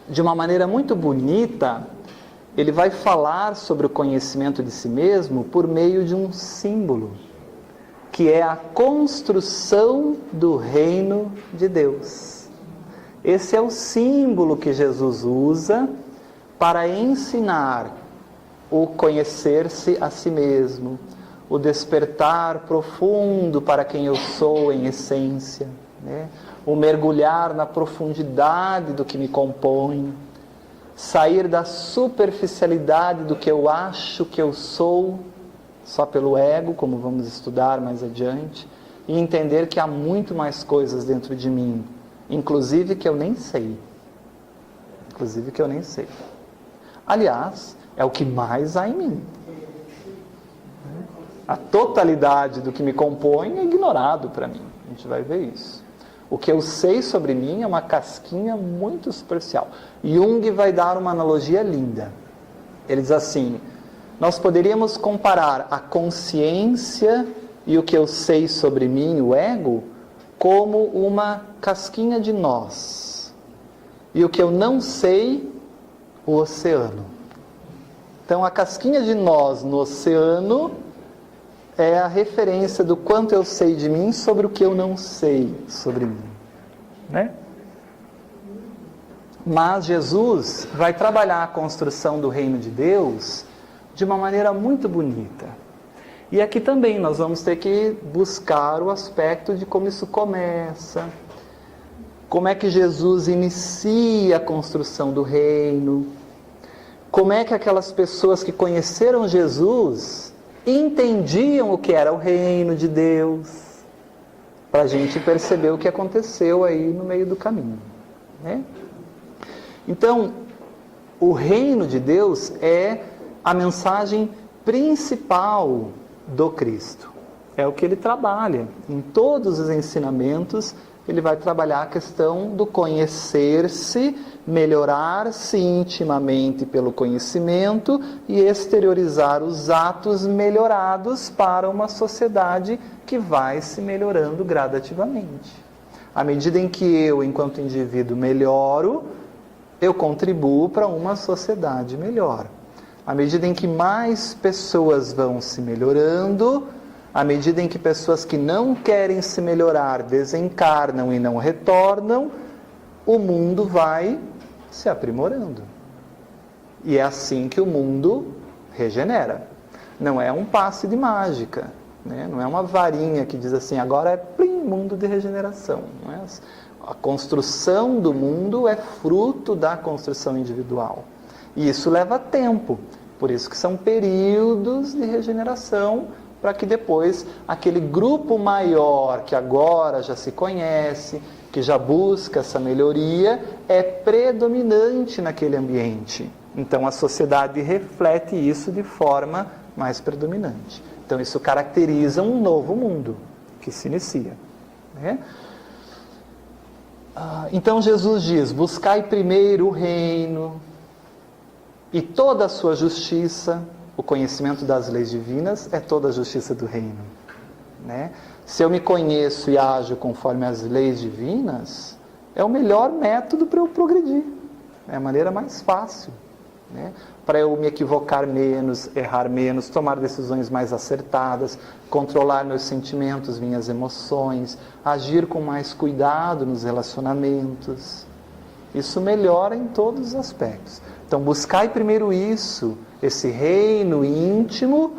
de uma maneira muito bonita, ele vai falar sobre o conhecimento de si mesmo por meio de um símbolo, que é a construção do reino de Deus. Esse é o símbolo que Jesus usa para ensinar o conhecer-se a si mesmo, o despertar profundo para quem eu sou em essência, né? O mergulhar na profundidade do que me compõe, sair da superficialidade do que eu acho que eu sou, só pelo ego, como vamos estudar mais adiante, e entender que há muito mais coisas dentro de mim, inclusive que eu nem sei. Aliás, é o que mais há em mim. A totalidade do que me compõe é ignorado para mim. A gente vai ver isso. O que eu sei sobre mim é uma casquinha muito superficial. Jung vai dar uma analogia linda. Ele diz assim, nós poderíamos comparar a consciência e o que eu sei sobre mim, o ego, como uma casquinha de nós. E o que eu não sei, o oceano. Então, a casquinha de nós no oceano é a referência do quanto eu sei de mim sobre o que eu não sei sobre mim. Né? Mas Jesus vai trabalhar a construção do reino de Deus de uma maneira muito bonita. E aqui também nós vamos ter que buscar o aspecto de como isso começa, como é que Jesus inicia a construção do reino, como é que aquelas pessoas que conheceram Jesus entendiam o que era o reino de Deus, para a gente perceber o que aconteceu aí no meio do caminho, né? Então, o reino de Deus é a mensagem principal do Cristo. É o que ele trabalha. Em todos os ensinamentos, ele vai trabalhar a questão do conhecer-se, melhorar-se intimamente pelo conhecimento e exteriorizar os atos melhorados para uma sociedade que vai se melhorando gradativamente. À medida em que eu, enquanto indivíduo, melhoro, eu contribuo para uma sociedade melhor. À medida em que mais pessoas vão se melhorando, à medida em que pessoas que não querem se melhorar desencarnam e não retornam, o mundo vai se aprimorando. E é assim que o mundo regenera. Não é um passe de mágica, né? Não é uma varinha que diz assim, agora é plim, mundo de regeneração. Não é? A construção do mundo é fruto da construção individual. E isso leva tempo. Por isso que são períodos de regeneração, para que depois aquele grupo maior que agora já se conhece, que já busca essa melhoria, é predominante naquele ambiente. Então a sociedade reflete isso de forma mais predominante. Então isso caracteriza um novo mundo que se inicia, né? Então Jesus diz, buscai primeiro o reino e toda a sua justiça. O conhecimento das leis divinas é toda a justiça do reino, né? Se eu me conheço e ajo conforme as leis divinas, é o melhor método para eu progredir. É a maneira mais fácil, né? Para eu me equivocar menos, errar menos, tomar decisões mais acertadas, controlar meus sentimentos, minhas emoções, agir com mais cuidado nos relacionamentos. Isso melhora em todos os aspectos. Então, buscai primeiro isso, esse reino íntimo,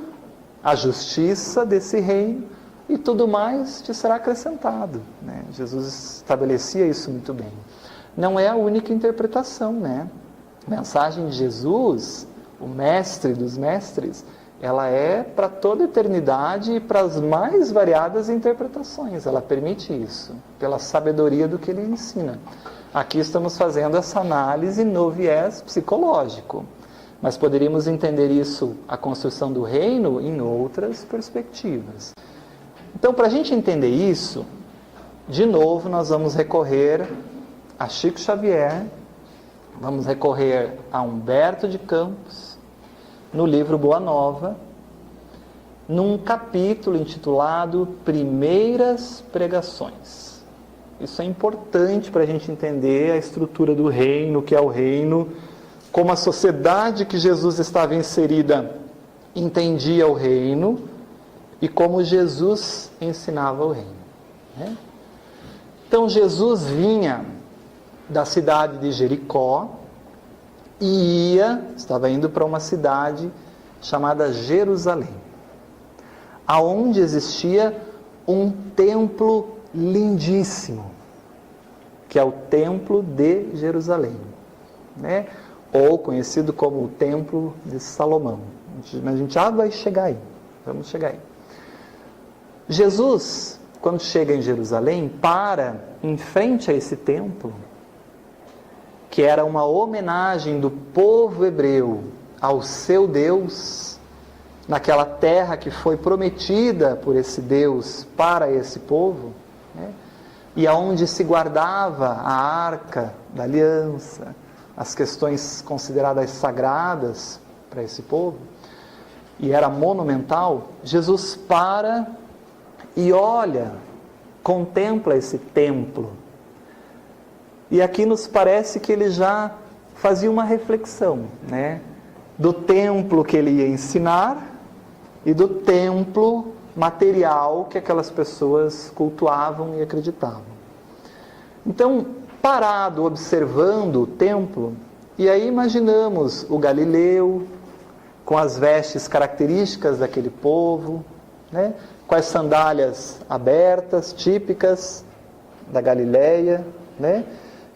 a justiça desse reino, e tudo mais te será acrescentado, né? Jesus estabelecia isso muito bem. Não é a única interpretação, né? A mensagem de Jesus, o mestre dos mestres, ela é para toda a eternidade e para as mais variadas interpretações. Ela permite isso, pela sabedoria do que ele ensina. Aqui estamos fazendo essa análise no viés psicológico, mas poderíamos entender isso, a construção do reino, em outras perspectivas. Então, para a gente entender isso, de novo nós vamos recorrer a Chico Xavier, vamos recorrer a Humberto de Campos, no livro Boa Nova, num capítulo intitulado Primeiras Pregações. Isso é importante para a gente entender a estrutura do reino, o que é o reino, como a sociedade que Jesus estava inserida entendia o reino e como Jesus ensinava o reino, né? Então Jesus vinha da cidade de Jericó e estava indo para uma cidade chamada Jerusalém, aonde existia um templo lindíssimo, que é o Templo de Jerusalém, né? Ou conhecido como o Templo de Salomão. Mas a gente já vai chegar aí, vamos chegar aí. Jesus, quando chega em Jerusalém, para em frente a esse templo, que era uma homenagem do povo hebreu ao seu Deus, naquela terra que foi prometida por esse Deus para esse povo, né? E aonde se guardava a arca da aliança, as questões consideradas sagradas para esse povo, e era monumental. Jesus para e olha, contempla esse templo. E aqui nos parece que ele já fazia uma reflexão, né? Do templo que ele ia ensinar e do templo material que aquelas pessoas cultuavam e acreditavam. Então, parado, observando o templo, e aí imaginamos o Galileu, com as vestes características daquele povo, né? Com as sandálias abertas, típicas da Galileia, né?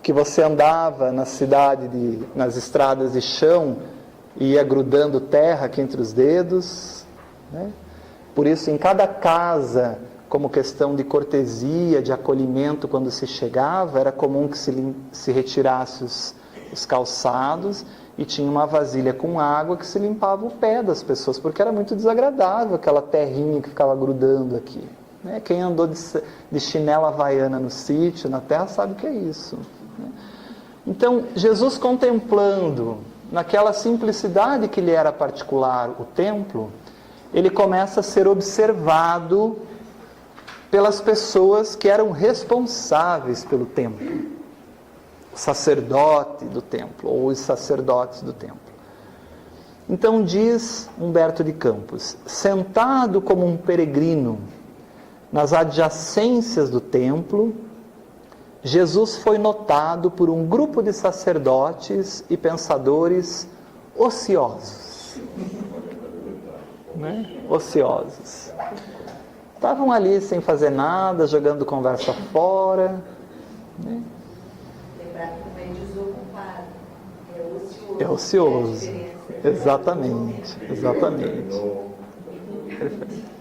Que você andava na cidade, nas estradas de chão, e ia grudando terra aqui entre os dedos, né? Por isso, em cada casa, como questão de cortesia, de acolhimento, quando se chegava, era comum que se retirasse os calçados e tinha uma vasilha com água que se limpava o pé das pessoas, porque era muito desagradável aquela terrinha que ficava grudando aqui, né? Quem andou de chinela havaiana no sítio, na terra, sabe o que é isso, né? Então, Jesus, contemplando naquela simplicidade que lhe era particular o templo, ele começa a ser observado pelas pessoas que eram responsáveis pelo templo, o sacerdote do templo, ou os sacerdotes do templo. Então diz Humberto de Campos: sentado como um peregrino nas adjacências do templo, Jesus foi notado por um grupo de sacerdotes e pensadores ociosos, né? Ociosos. Estavam ali sem fazer nada, jogando conversa fora, né? Lembrar que não é desocupado, é ocioso. É ocioso. Exatamente, exatamente. Perfeito.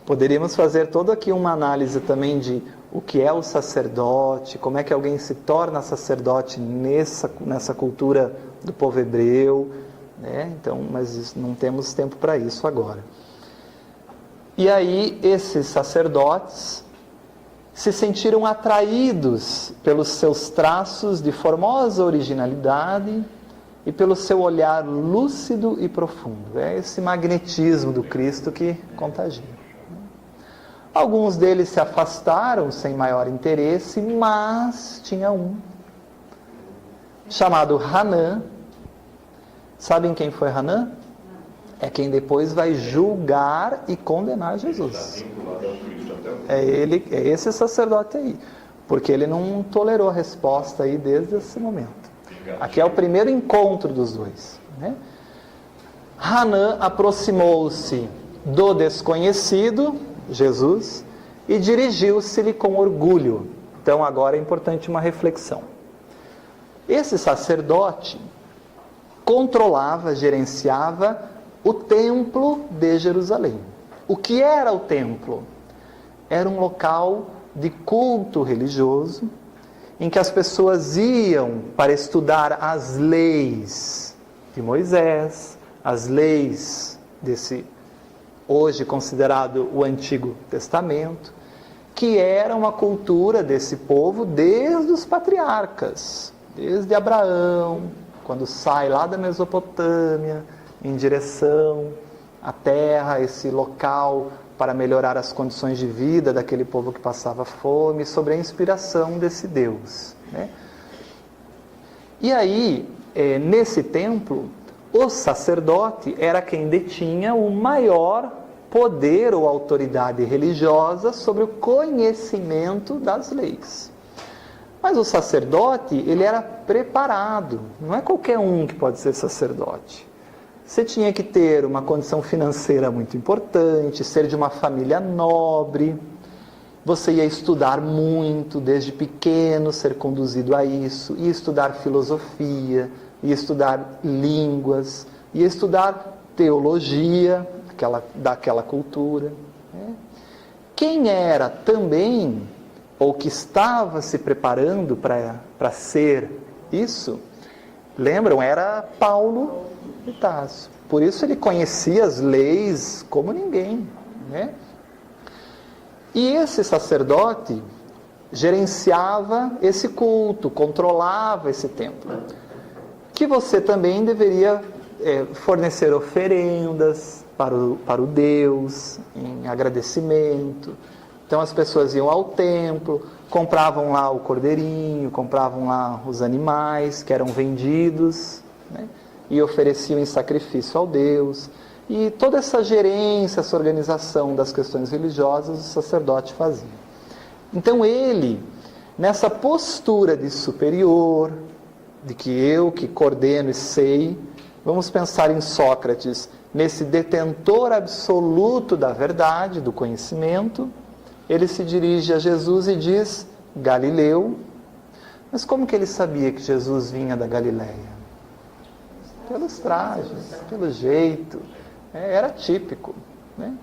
Poderíamos fazer toda aqui uma análise também de o que é o sacerdote, como é que alguém se torna sacerdote nessa cultura do povo hebreu, né? Então, mas não temos tempo para isso agora. E aí, esses sacerdotes se sentiram atraídos pelos seus traços de formosa originalidade e pelo seu olhar lúcido e profundo. É esse magnetismo do Cristo que contagia. Alguns deles se afastaram sem maior interesse, mas tinha um, chamado Hanã. Sabem quem foi Hanã? É quem depois vai julgar e condenar Jesus. É esse sacerdote aí, porque ele não tolerou a resposta aí desde esse momento. Aqui é o primeiro encontro dos dois, né? Hanã aproximou-se do desconhecido, Jesus, e dirigiu-se-lhe com orgulho. Então agora é importante uma reflexão. Esse sacerdote controlava, gerenciava o templo de Jerusalém. O que era o templo? Era um local de culto religioso, em que as pessoas iam para estudar as leis de Moisés, as leis desse, hoje considerado o Antigo Testamento, que era uma cultura desse povo desde os patriarcas, desde Abraão, quando sai lá da Mesopotâmia, em direção à terra, esse local para melhorar as condições de vida daquele povo que passava fome, sobre a inspiração desse Deus, né? E aí, nesse templo, o sacerdote era quem detinha o maior poder ou autoridade religiosa sobre o conhecimento das leis. Mas o sacerdote, ele era preparado, não é qualquer um que pode ser sacerdote. Você tinha que ter uma condição financeira muito importante, ser de uma família nobre, você ia estudar muito, desde pequeno, ser conduzido a isso, ia estudar filosofia, ia estudar línguas, ia estudar teologia daquela cultura, né? Quem era também, ou que estava se preparando para ser isso, lembram? Era Paulo de Tarso. Por isso ele conhecia as leis como ninguém, né? E esse sacerdote gerenciava esse culto, controlava esse templo. Que você também deveria fornecer oferendas para o Deus, em agradecimento. Então as pessoas iam ao templo, compravam lá o cordeirinho, compravam lá os animais que eram vendidos, né? E ofereciam em sacrifício ao Deus. E toda essa gerência, essa organização das questões religiosas, o sacerdote fazia. Então ele nessa postura de superior, de que eu que coordeno e sei, vamos pensar em Sócrates, nesse detentor absoluto da verdade, do conhecimento, ele se dirige a Jesus e diz: Galileu. Mas como que ele sabia que Jesus vinha da Galileia? Pelos trajes, pelo jeito, era típico, né?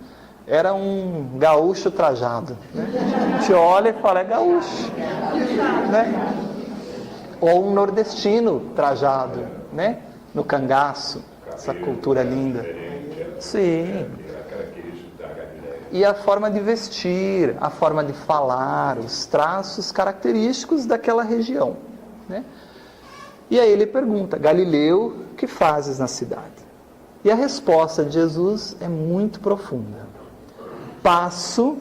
Era um gaúcho trajado, né? A gente olha e fala, é gaúcho, né? Ou um nordestino trajado, né? No cangaço, essa cultura linda. Sim. E a forma de vestir, a forma de falar, os traços característicos daquela região, né? E aí ele pergunta: Galileu, que fazes na cidade? E a resposta de Jesus é muito profunda. Passo,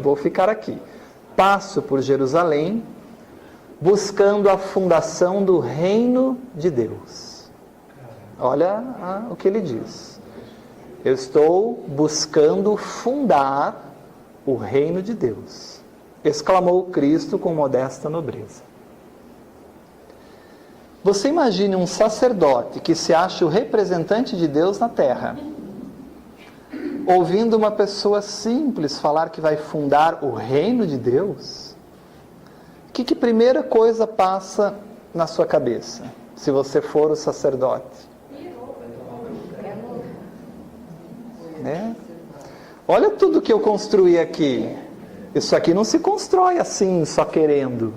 vou ficar aqui, passo por Jerusalém, buscando a fundação do reino de Deus. Olha o que ele diz. Eu estou buscando fundar o reino de Deus, exclamou Cristo com modesta nobreza. Você imagine um sacerdote que se acha o representante de Deus na terra, ouvindo uma pessoa simples falar que vai fundar o reino de Deus? Que primeira coisa passa na sua cabeça, se você for o sacerdote? Né? Olha tudo que eu construí aqui. Isso aqui não se constrói assim, só querendo.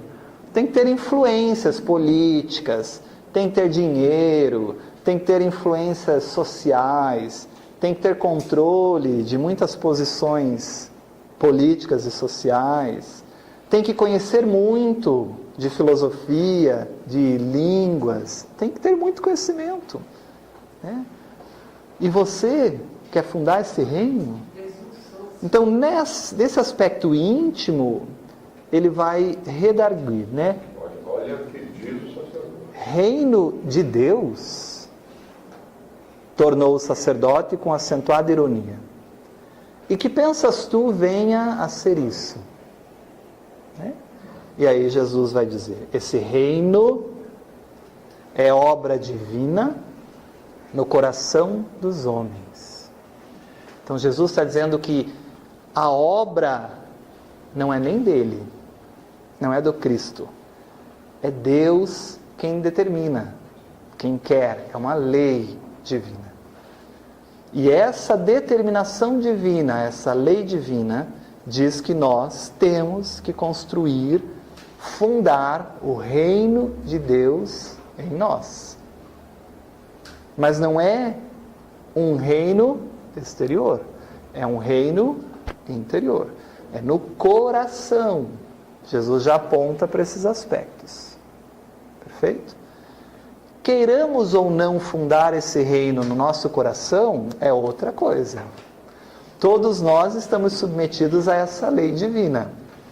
Tem que ter influências políticas, tem que ter dinheiro, tem que ter influências sociais, tem que ter controle de muitas posições políticas e sociais, tem que conhecer muito de filosofia, de línguas, tem que ter muito conhecimento, né? E você quer fundar esse reino? Então, nesse aspecto íntimo, ele vai redarguir, né? Olha o que diz o sacerdote. Reino de Deus, tornou o sacerdote com acentuada ironia. E que pensas tu venha a ser isso? Né? E aí Jesus vai dizer: esse reino é obra divina no coração dos homens. Então Jesus está dizendo que a obra não é nem dele, não é do Cristo, é Deus quem determina, quem quer, é uma lei divina. E essa determinação divina, essa lei divina, diz que nós temos que construir, fundar o reino de Deus em nós. Mas não é um reino exterior, é um reino interior. É no coração. Jesus já aponta para esses aspectos. Perfeito? Queiramos ou não fundar esse reino no nosso coração, é outra coisa. Todos nós estamos submetidos a essa lei divina.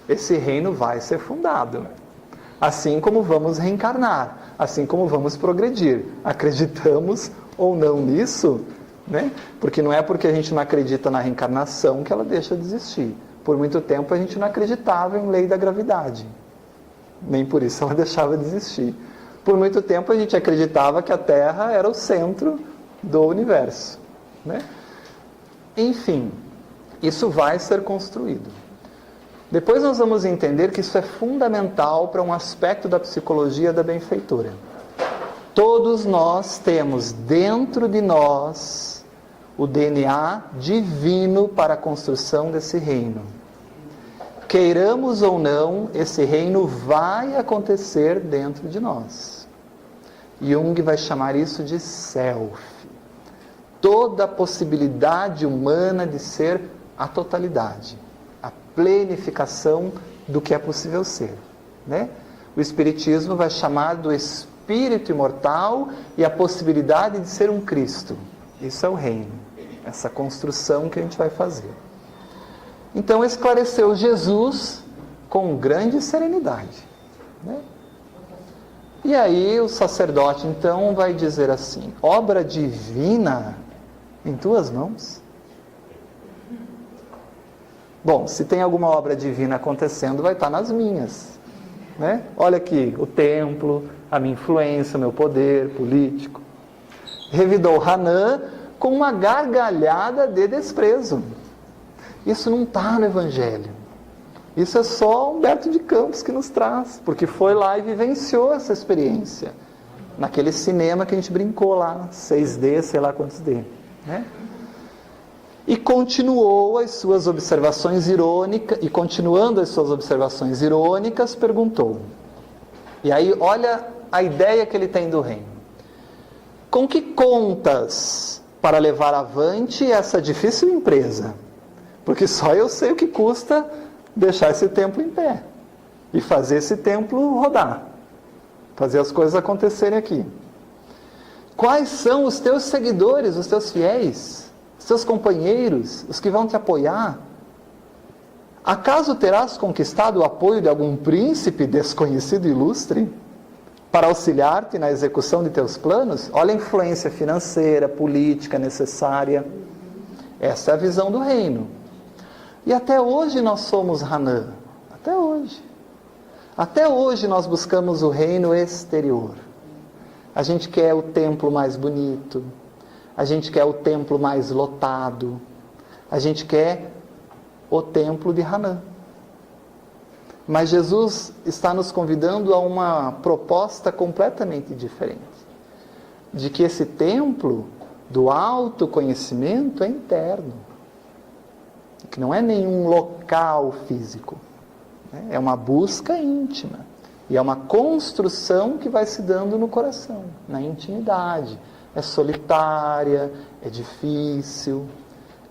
Esse reino vai ser fundado. Assim como vamos reencarnar, assim como vamos progredir. Acreditamos ou não nisso, né? Porque não é porque a gente não acredita na reencarnação que ela deixa de existir. Por muito tempo a gente não acreditava em lei da gravidade. Nem por isso ela deixava de existir. Por muito tempo a gente acreditava que a Terra era o centro do universo, né? Enfim, isso vai ser construído. Depois nós vamos entender que isso é fundamental para um aspecto da psicologia da benfeitora. Todos nós temos dentro de nós o DNA divino para a construção desse reino. Queiramos ou não, esse reino vai acontecer dentro de nós. Jung vai chamar isso de self. Toda a possibilidade humana de ser a totalidade, a plenificação do que é possível ser, né? O Espiritismo vai chamar do espírito imortal e a possibilidade de ser um Cristo. Isso é o reino, essa construção que a gente vai fazer. Então esclareceu Jesus com grande serenidade, né? E aí o sacerdote então vai dizer assim: obra divina em tuas mãos? Bom, se tem alguma obra divina acontecendo, vai estar nas minhas. Né? Olha aqui, o templo, a minha influência, o meu poder político. Revidou Hanan com uma gargalhada de desprezo. Isso não está no Evangelho. Isso é só Humberto de Campos que nos traz, porque foi lá e vivenciou essa experiência. Naquele cinema que a gente brincou lá, 6D, sei lá quantos D. Né? E continuou as suas observações irônicas, e continuando as suas observações irônicas, perguntou. E aí, olha a ideia que ele tem do reino. Com que contas para levar avante essa difícil empresa? Porque só eu sei o que custa deixar esse templo em pé e fazer esse templo rodar, fazer as coisas acontecerem aqui. Quais são os teus seguidores, os teus fiéis, os teus companheiros, os que vão te apoiar? Acaso terás conquistado o apoio de algum príncipe desconhecido e ilustre para auxiliar-te na execução de teus planos? Olha a influência financeira, política necessária. Essa é a visão do reino. E até hoje nós somos Hanan. Até hoje. Até hoje nós buscamos o reino exterior. A gente quer o templo mais bonito. A gente quer o templo mais lotado. A gente quer o templo de Hanan. Mas Jesus está nos convidando a uma proposta completamente diferente. De que esse templo do autoconhecimento é interno. Que não é nenhum local físico. É uma busca íntima. E é uma construção que vai se dando no coração, na intimidade. É solitária, é difícil.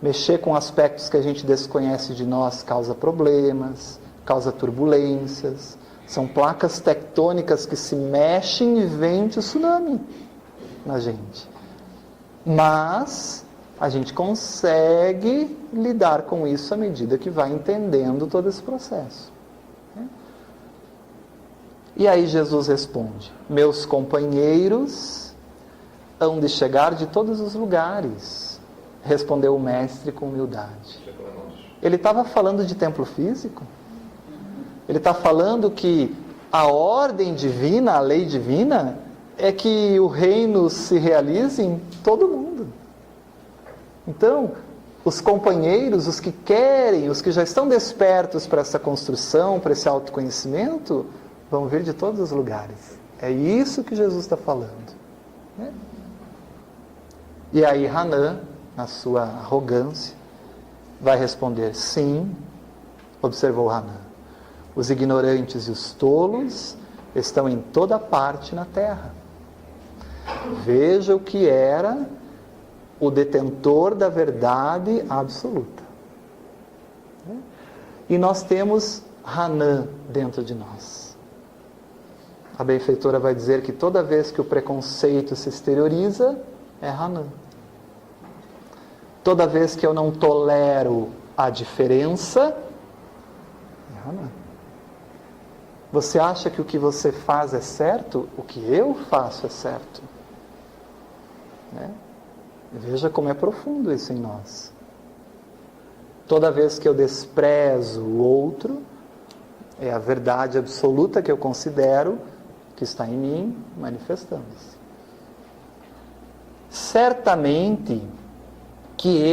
Mexer com aspectos que a gente desconhece de nós causa problemas, causa turbulências. São placas tectônicas que se mexem e vem o tsunami na gente. Mas a gente consegue lidar com isso à medida que vai entendendo todo esse processo. E aí Jesus responde: meus companheiros hão de chegar de todos os lugares. Respondeu o mestre com humildade. Ele estava falando de templo físico? Ele está falando que a ordem divina, a lei divina, é que o reino se realize em todo mundo. Então, os companheiros, os que querem, os que já estão despertos para essa construção, para esse autoconhecimento, vão vir de todos os lugares. É isso que Jesus está falando. Né? E aí Hanan, na sua arrogância, vai responder: sim, observou Hanan, os ignorantes e os tolos estão em toda parte na terra. Veja o que era o detentor da verdade absoluta. E nós temos Hanan dentro de nós. A benfeitora vai dizer que toda vez que o preconceito se exterioriza, é Hanan. Toda vez que eu não tolero a diferença, é Hanan. Você acha que o que você faz é certo? O que eu faço é certo. Né? Veja como é profundo isso em nós. Toda vez que eu desprezo o outro, é a verdade absoluta que eu considero que está em mim manifestando-se. Certamente que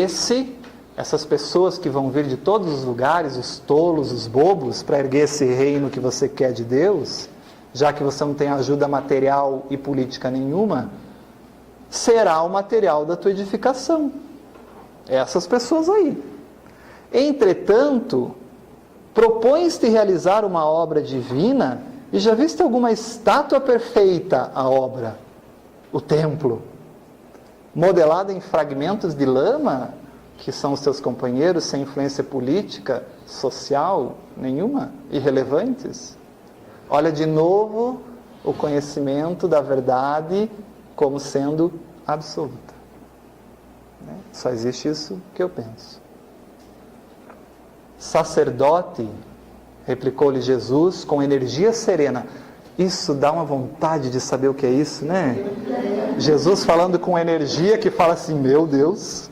essas pessoas que vão vir de todos os lugares, os tolos, os bobos, para erguer esse reino que você quer de Deus, já que você não tem ajuda material e política nenhuma, será o material da tua edificação. Essas pessoas aí. Entretanto, propões-te realizar uma obra divina, e já viste alguma estátua perfeita, a obra, o templo, modelada em fragmentos de lama, que são os teus companheiros, sem influência política, social nenhuma, irrelevantes? Olha de novo o conhecimento da verdade como sendo absoluta. Só existe isso que eu penso. Sacerdote, replicou-lhe Jesus com energia serena. Isso dá uma vontade de saber o que é isso, né? Jesus falando com energia que fala assim: meu Deus,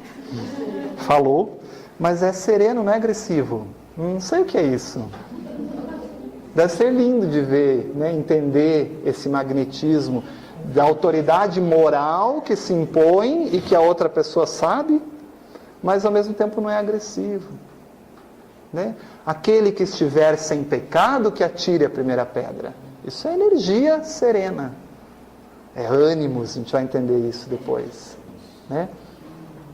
falou, mas é sereno, não é agressivo. Não sei o que é isso. Deve ser lindo de ver, né? Entender esse magnetismo da autoridade moral que se impõe e que a outra pessoa sabe, mas ao mesmo tempo não é agressivo. Né? Aquele que estiver sem pecado, que atire a primeira pedra. Isso é energia serena. É ânimos, a gente vai entender isso depois. Né?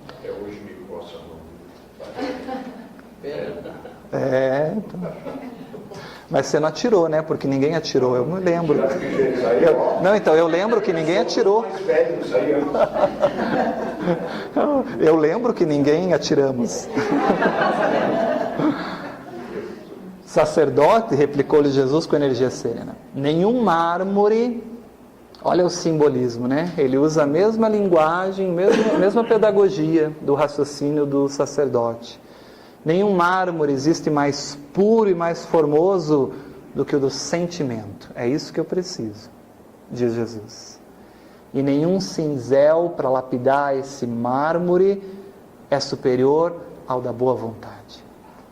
Até hoje me coça então. Mas você não atirou, né? Porque ninguém atirou, eu me lembro. Eu lembro que ninguém atirou. Eu lembro que ninguém atiramos. Sacerdote, replicou-lhe Jesus com energia serena. Nenhum mármore, olha o simbolismo, né? Ele usa a mesma linguagem, mesma pedagogia do raciocínio do sacerdote. Nenhum mármore existe mais puro e mais formoso do que o do sentimento. É isso que eu preciso, diz Jesus. E nenhum cinzel para lapidar esse mármore é superior ao da boa vontade.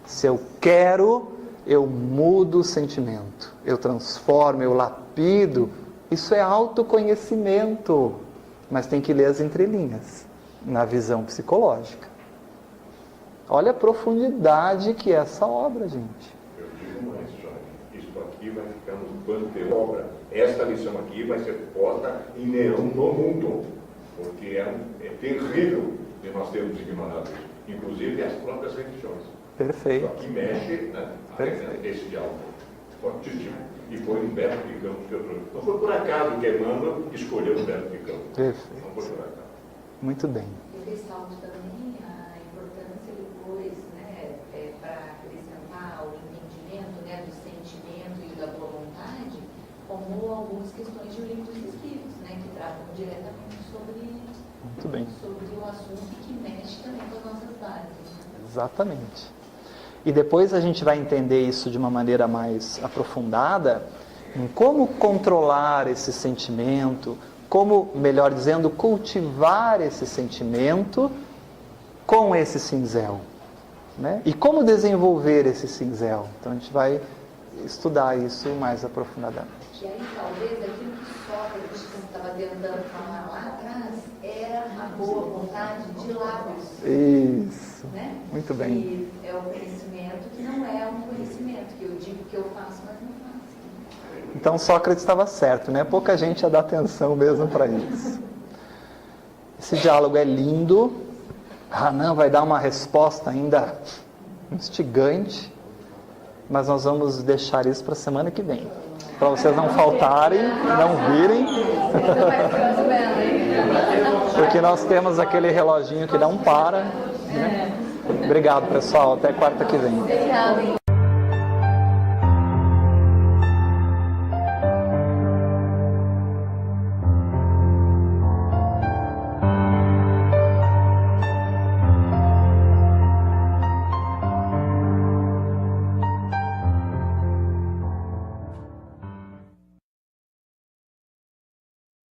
Se eu quero, eu mudo o sentimento, eu transformo, eu lapido. Isso é autoconhecimento, mas tem que ler as entrelinhas, na visão psicológica. Olha a profundidade que é essa obra, gente. Eu digo mais, Jorge, isso aqui vai ficar no pano de obra. Esta lição aqui vai ser posta em Neão no mundo, porque é terrível de nós termos ignorado isso, inclusive as próprias religiões. Perfeito. Isso aqui mexe, né? Esse diálogo fortíssimo. E foi Humberto de Campos que eu trouxe. Não foi por acaso que Emmanuel escolheu Humberto de Campos. Perfeito. Não foi por acaso. Muito bem. Eu ressalto também a importância depois, né, para acrescentar o entendimento, né, do sentimento e da boa vontade, como algumas questões de Livro dos Espíritos, né, que tratam diretamente Muito bem. sobre o assunto e que mexe também com as nossas bases. Exatamente. E depois a gente vai entender isso de uma maneira mais aprofundada, em como controlar esse sentimento, como, melhor dizendo, cultivar esse sentimento com esse cinzel, né? E como desenvolver esse cinzel. Então a gente vai estudar isso mais aprofundadamente. E aí talvez aquilo que Sócrates estava tentando falar lá atrás era a boa vontade de lábios. Isso. Né? Muito bem. E é o conhecimento que não é um conhecimento, que eu digo que eu faço, mas não faço. Então Sócrates estava certo, né? Pouca gente ia dar atenção mesmo para isso. Esse diálogo é lindo. Hanan vai dar uma resposta ainda instigante, mas nós vamos deixar isso para a semana que vem, para vocês não faltarem, não virem, porque nós temos aquele reloginho que não para. Né? Obrigado, pessoal. Até quarta que vem.